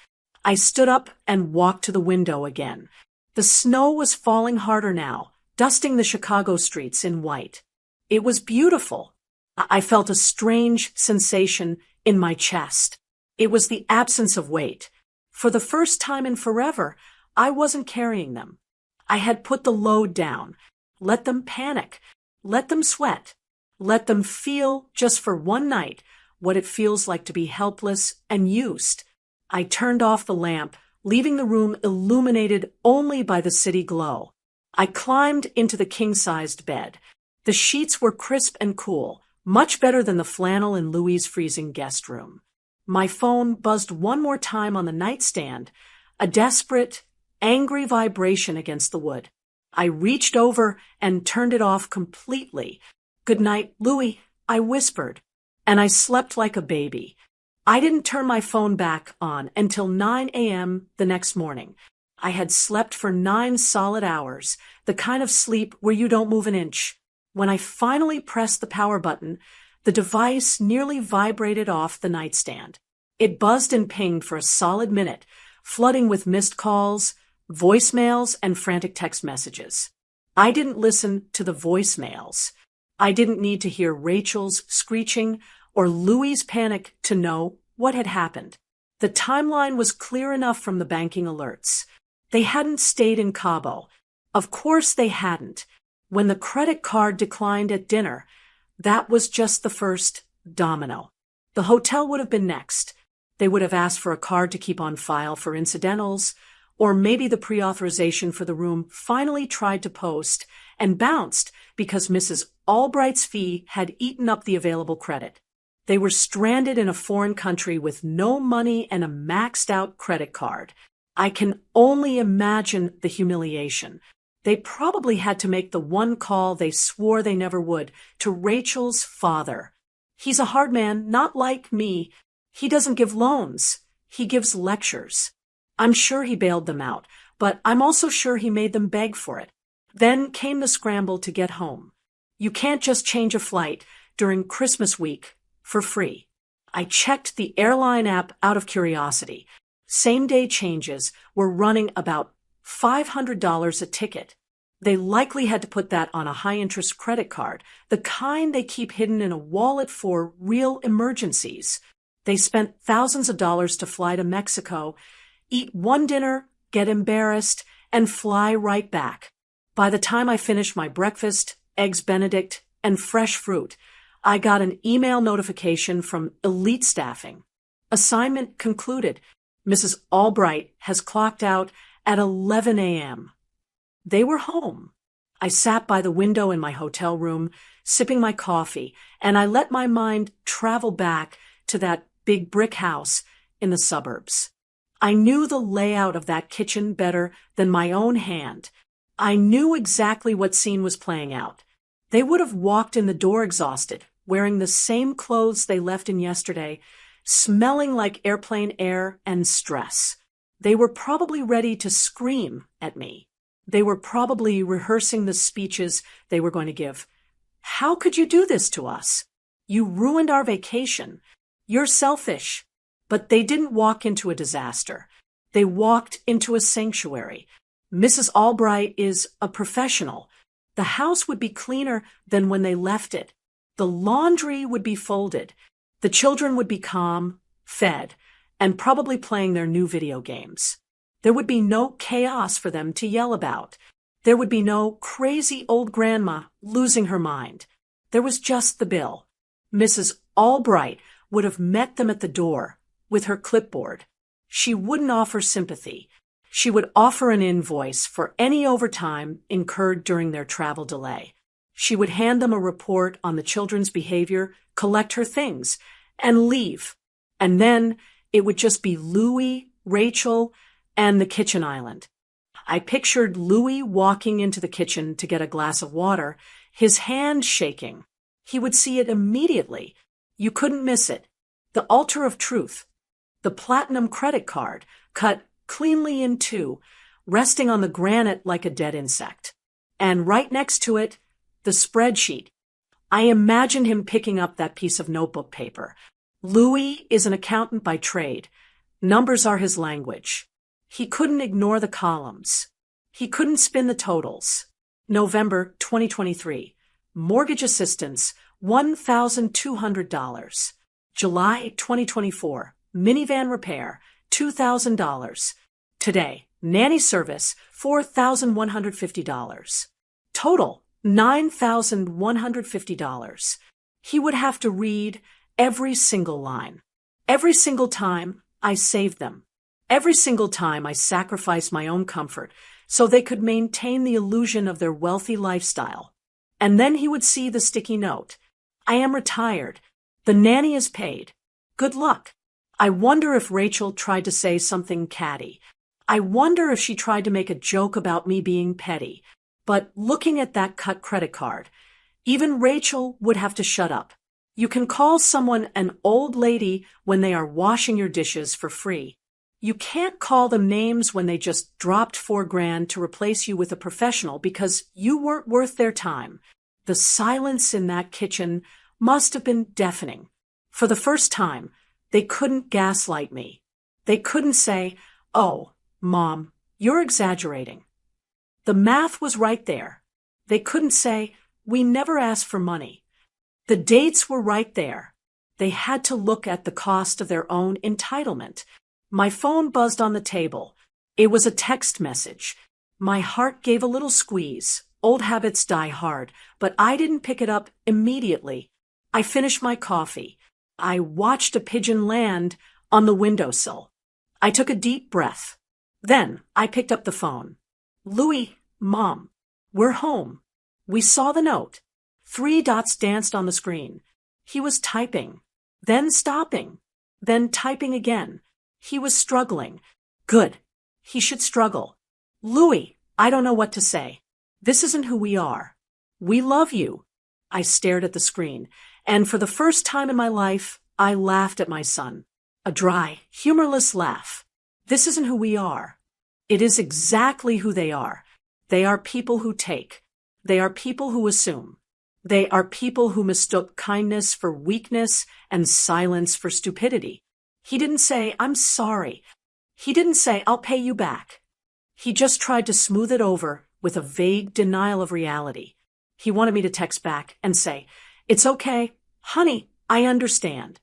I stood up and walked to the window again. The snow was falling harder now, dusting the Chicago streets in white. It was beautiful. I felt a strange sensation in my chest. It was the absence of weight. For the first time in forever, I wasn't carrying them. I had put the load down. Let them panic. Let them sweat. Let them feel, just for one night, what it feels like to be helpless and used. I turned off the lamp, leaving the room illuminated only by the city glow. I climbed into the king-sized bed. The sheets were crisp and cool, much better than the flannel in Louis's freezing guest room. My phone buzzed one more time on the nightstand, a desperate, angry vibration against the wood. I reached over and turned it off completely. Good night, Louis, I whispered, and I slept like a baby. I didn't turn my phone back on until 9 a.m. the next morning. I had slept for 9 solid hours, the kind of sleep where you don't move an inch. When I finally pressed the power button, the device nearly vibrated off the nightstand. It buzzed and pinged for a solid minute, flooding with missed calls, voicemails, and frantic text messages. I didn't listen to the voicemails. I didn't need to hear Rachel's screeching or Louis's panic to know what had happened. The timeline was clear enough from the banking alerts. They hadn't stayed in Cabo. Of course they hadn't. When the credit card declined at dinner, that was just the first domino. The hotel would have been next. They would have asked for a card to keep on file for incidentals, or maybe the pre-authorization for the room finally tried to post and bounced because Mrs. Albright's fee had eaten up the available credit. They were stranded in a foreign country with no money and a maxed-out credit card. I can only imagine the humiliation. They probably had to make the one call they swore they never would, to Rachel's father. He's a hard man, not like me. He doesn't give loans. He gives lectures. I'm sure he bailed them out, but I'm also sure he made them beg for it. Then came the scramble to get home. You can't just change a flight during Christmas week for free. I checked the airline app out of curiosity. Same-day changes were running about $500 a ticket. They likely had to put that on a high-interest credit card, the kind they keep hidden in a wallet for real emergencies. They spent thousands of dollars to fly to Mexico, eat one dinner, get embarrassed, and fly right back. By the time I finished my breakfast, eggs Benedict, and fresh fruit, I got an email notification from Elite Staffing. Assignment concluded. Mrs. Albright has clocked out at 11 a.m. They were home. I sat by the window in my hotel room, sipping my coffee, and I let my mind travel back to that big brick house in the suburbs. I knew the layout of that kitchen better than my own hand. I knew exactly what scene was playing out. They would have walked in the door exhausted, wearing the same clothes they left in yesterday, smelling like airplane air and stress. They were probably ready to scream at me. They were probably rehearsing the speeches they were going to give. How could you do this to us? You ruined our vacation. You're selfish. But they didn't walk into a disaster. They walked into a sanctuary. Mrs. Albright is a professional. The house would be cleaner than when they left it. The laundry would be folded. The children would be calm, fed, and probably playing their new video games. There would be no chaos for them to yell about. There would be no crazy old grandma losing her mind. There was just the bill. Mrs. Albright would have met them at the door with her clipboard. She wouldn't offer sympathy. She would offer an invoice for any overtime incurred during their travel delay. She would hand them a report on the children's behavior, collect her things, and leave. And then it would just be Louie, Rachel, and the kitchen island. I pictured Louie walking into the kitchen to get a glass of water, his hand shaking. He would see it immediately. You couldn't miss it. The altar of truth. The platinum credit card, cut cleanly in two, resting on the granite like a dead insect. And right next to it, the spreadsheet. I imagined him picking up that piece of notebook paper. Louis is an accountant by trade. Numbers are his language. He couldn't ignore the columns. He couldn't spin the totals. November 2023. Mortgage assistance, $1,200. July 2024. Minivan repair, $2,000. Today, nanny service, $4,150. Total, $9,150. He would have to read every single line. Every single time I saved them. Every single time I sacrificed my own comfort so they could maintain the illusion of their wealthy lifestyle. And then he would see the sticky note. I am retired. The nanny is paid. Good luck. I wonder if Rachel tried to say something catty. I wonder if she tried to make a joke about me being petty. But looking at that cut credit card, even Rachel would have to shut up. You can call someone an old lady when they are washing your dishes for free. You can't call them names when they just dropped $4,000 to replace you with a professional because you weren't worth their time. The silence in that kitchen must have been deafening. For the first time, they couldn't gaslight me. They couldn't say, "Oh, Mom, you're exaggerating." The math was right there. They couldn't say, "We never asked for money." The dates were right there. They had to look at the cost of their own entitlement. My phone buzzed on the table. It was a text message. My heart gave a little squeeze. Old habits die hard, but I didn't pick it up immediately. I finished my coffee. I watched a pigeon land on the windowsill. I took a deep breath. Then I picked up the phone. "Louis, Mom, we're home." We saw the note. 3 dots danced on the screen. He was typing, then stopping, then typing again. He was struggling. Good. He should struggle. "Louis, I don't know what to say. This isn't who we are. We love you." I stared at the screen, and for the first time in my life, I laughed at my son. A dry, humorless laugh. This isn't who we are. It is exactly who they are. They are people who take. They are people who assume. They are people who mistook kindness for weakness and silence for stupidity. He didn't say, "I'm sorry." He didn't say, "I'll pay you back." He just tried to smooth it over with a vague denial of reality. He wanted me to text back and say, "It's okay, honey, I understand."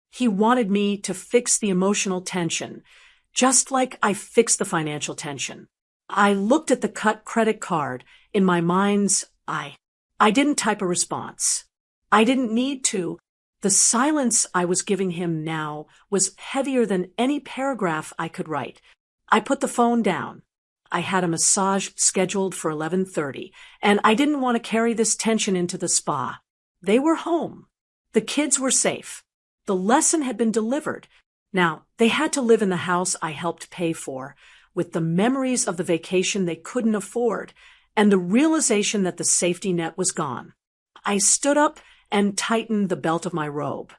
He wanted me to fix the emotional tension, just like I fixed the financial tension. I looked at the cut credit card in my mind's eye. I didn't type a response. I didn't need to. The silence I was giving him now was heavier than any paragraph I could write. I put the phone down. I had a massage scheduled for 11:30, and I didn't want to carry this tension into the spa. They were home. The kids were safe. The lesson had been delivered. Now, they had to live in the house I helped pay for, with the memories of the vacation they couldn't afford, and the realization that the safety net was gone. I stood up and tightened the belt of my robe.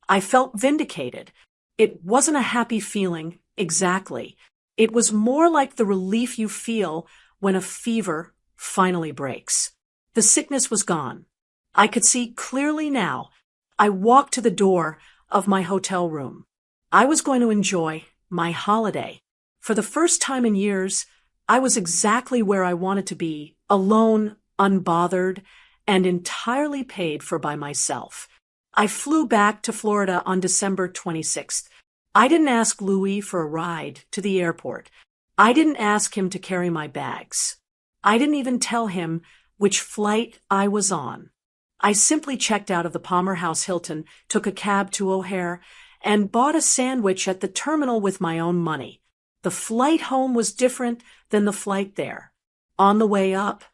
I felt vindicated. It wasn't a happy feeling, exactly. It was more like the relief you feel when a fever finally breaks. The sickness was gone. I could see clearly now. I walked to the door of my hotel room. I was going to enjoy my holiday. For the first time in years, I was exactly where I wanted to be, alone, unbothered, and entirely paid for by myself. I flew back to Florida on December 26th. I didn't ask Louis for a ride to the airport. I didn't ask him to carry my bags. I didn't even tell him which flight I was on. I simply checked out of the Palmer House Hilton, took a cab to O'Hare, and bought a sandwich at the terminal with my own money. The flight home was different than the flight there. On the way up,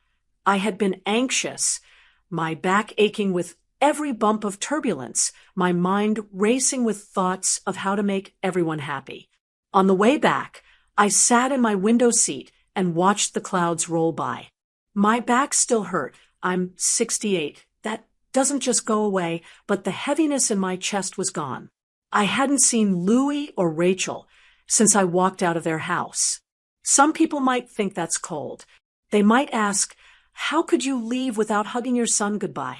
I had been anxious, my back aching with every bump of turbulence, my mind racing with thoughts of how to make everyone happy. On the way back, I sat in my window seat and watched the clouds roll by. My back still hurt. I'm 68. That doesn't just go away, but the heaviness in my chest was gone. I hadn't seen Louis or Rachel since I walked out of their house. Some people might think that's cold. They might ask, how could you leave without hugging your son goodbye?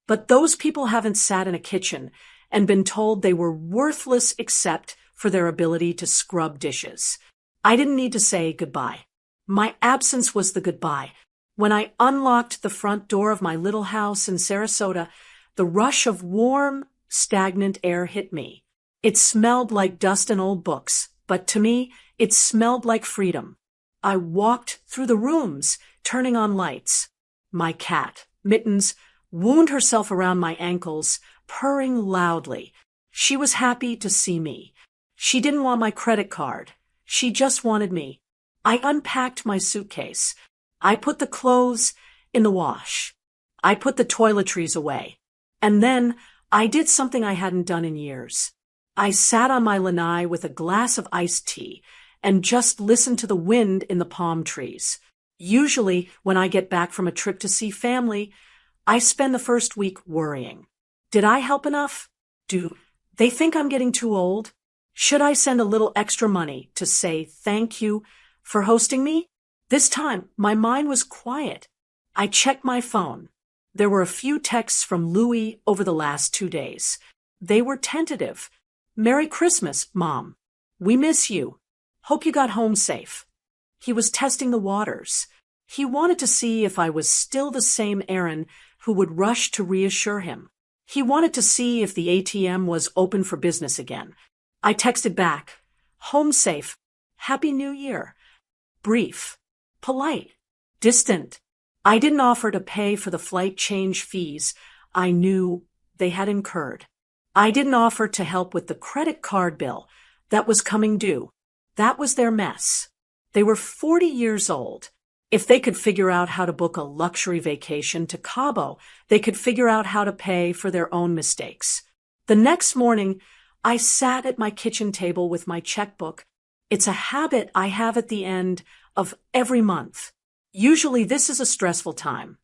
But those people haven't sat in a kitchen and been told they were worthless except for their ability to scrub dishes. I didn't need to say goodbye. My absence was the goodbye. When I unlocked the front door of my little house in Sarasota, the rush of warm, stagnant air hit me. It smelled like dust and old books, but to me, it smelled like freedom. I walked through the rooms, turning on lights. My cat, Mittens, wound herself around my ankles, purring loudly. She was happy to see me. She didn't want my credit card. She just wanted me. I unpacked my suitcase. I put the clothes in the wash. I put the toiletries away. And then I did something I hadn't done in years. I sat on my lanai with a glass of iced tea and just listened to the wind in the palm trees. Usually, when I get back from a trip to see family, I spend the first week worrying. Did I help enough? Do they think I'm getting too old? Should I send a little extra money to say thank you for hosting me? This time, my mind was quiet. I checked my phone. There were a few texts from Louis over the last 2 days. They were tentative. "Merry Christmas, Mom. We miss you. Hope you got home safe." He was testing the waters. He wanted to see if I was still the same Aaron who would rush to reassure him. He wanted to see if the ATM was open for business again. I texted back, "Home safe. Happy New Year." Brief, polite, distant. I didn't offer to pay for the flight change fees I knew they had incurred. I didn't offer to help with the credit card bill that was coming due. That was their mess. They were 40 years old. If they could figure out how to book a luxury vacation to Cabo, they could figure out how to pay for their own mistakes. The next morning, I sat at my kitchen table with my checkbook. It's a habit I have at the end of every month. Usually this is a stressful time.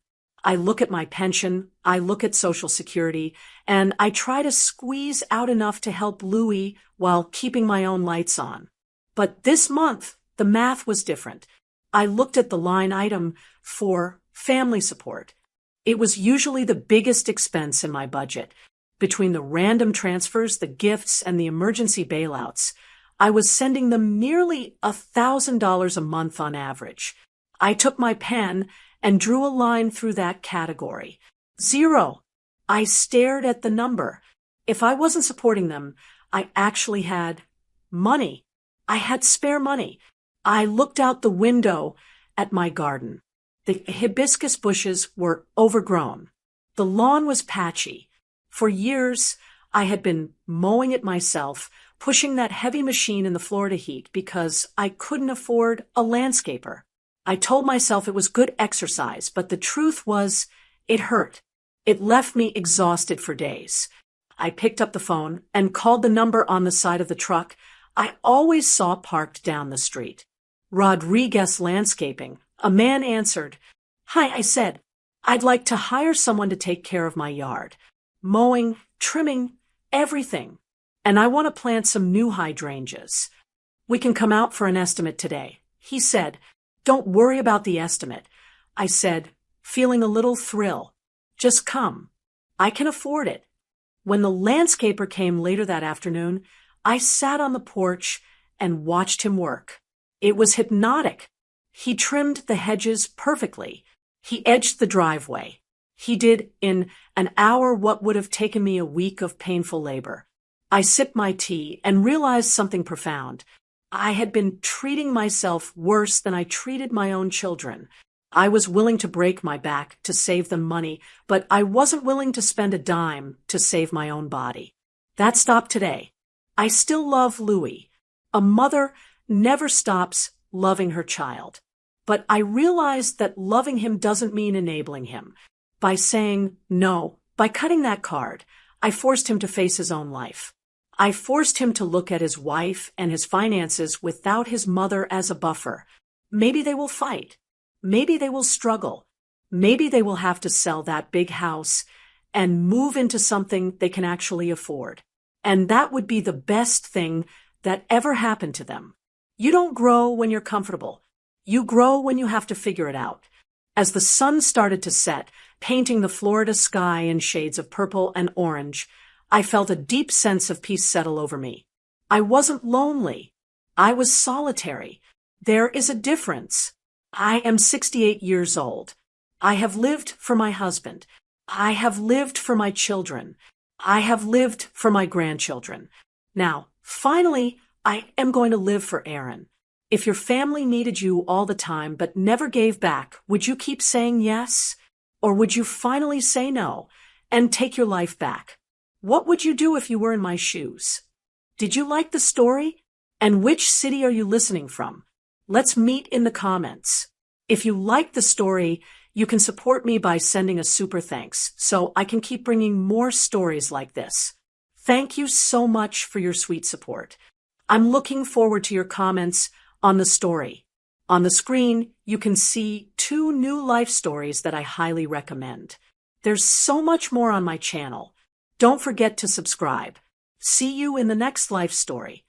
I look at my pension, I look at Social Security, and I try to squeeze out enough to help Louis while keeping my own lights on. But this month, the math was different. I looked at the line item for family support. It was usually the biggest expense in my budget. Between the random transfers, the gifts, and the emergency bailouts, I was sending them nearly $1,000 a month on average. I took my pen and drew a line through that category. 0. I stared at the number. If I wasn't supporting them, I actually had money. I had spare money. I looked out the window at my garden. The hibiscus bushes were overgrown. The lawn was patchy. For years, I had been mowing it myself, pushing that heavy machine in the Florida heat because I couldn't afford a landscaper. I told myself it was good exercise, but the truth was, it hurt. It left me exhausted for days. I picked up the phone and called the number on the side of the truck I always saw parked down the street. Rodriguez Landscaping. A man answered. "Hi," I said. "I'd like to hire someone to take care of my yard. Mowing, trimming, everything. And I want to plant some new hydrangeas. We can come out for an estimate today." He said, "Don't worry about the estimate." I said, feeling a little thrill. "Just come. I can afford it." When the landscaper came later that afternoon, I sat on the porch and watched him work. It was hypnotic. He trimmed the hedges perfectly. He edged the driveway. He did in an hour what would have taken me a week of painful labor. I sipped my tea and realized something profound. I had been treating myself worse than I treated my own children. I was willing to break my back to save them money, but I wasn't willing to spend a dime to save my own body. That stopped today. I still love Louis. A mother never stops loving her child. But I realized that loving him doesn't mean enabling him. By saying no, by cutting that card, I forced him to face his own life. I forced him to look at his wife and his finances without his mother as a buffer. Maybe they will fight. Maybe they will struggle. Maybe they will have to sell that big house and move into something they can actually afford. And that would be the best thing that ever happened to them. You don't grow when you're comfortable. You grow when you have to figure it out. As the sun started to set, painting the Florida sky in shades of purple and orange, I felt a deep sense of peace settle over me. I wasn't lonely. I was solitary. There is a difference. I am 68 years old. I have lived for my husband. I have lived for my children. I have lived for my grandchildren. Now, finally, I am going to live for Aaron. If your family needed you all the time but never gave back, would you keep saying yes? Or would you finally say no and take your life back? What would you do if you were in my shoes? Did you like the story? And which city are you listening from? Let's meet in the comments. If you like the story, you can support me by sending a super thanks so I can keep bringing more stories like this. Thank you so much for your sweet support. I'm looking forward to your comments on the story. On the screen, you can see 2 new life stories that I highly recommend. There's so much more on my channel. Don't forget to subscribe. See you in the next life story.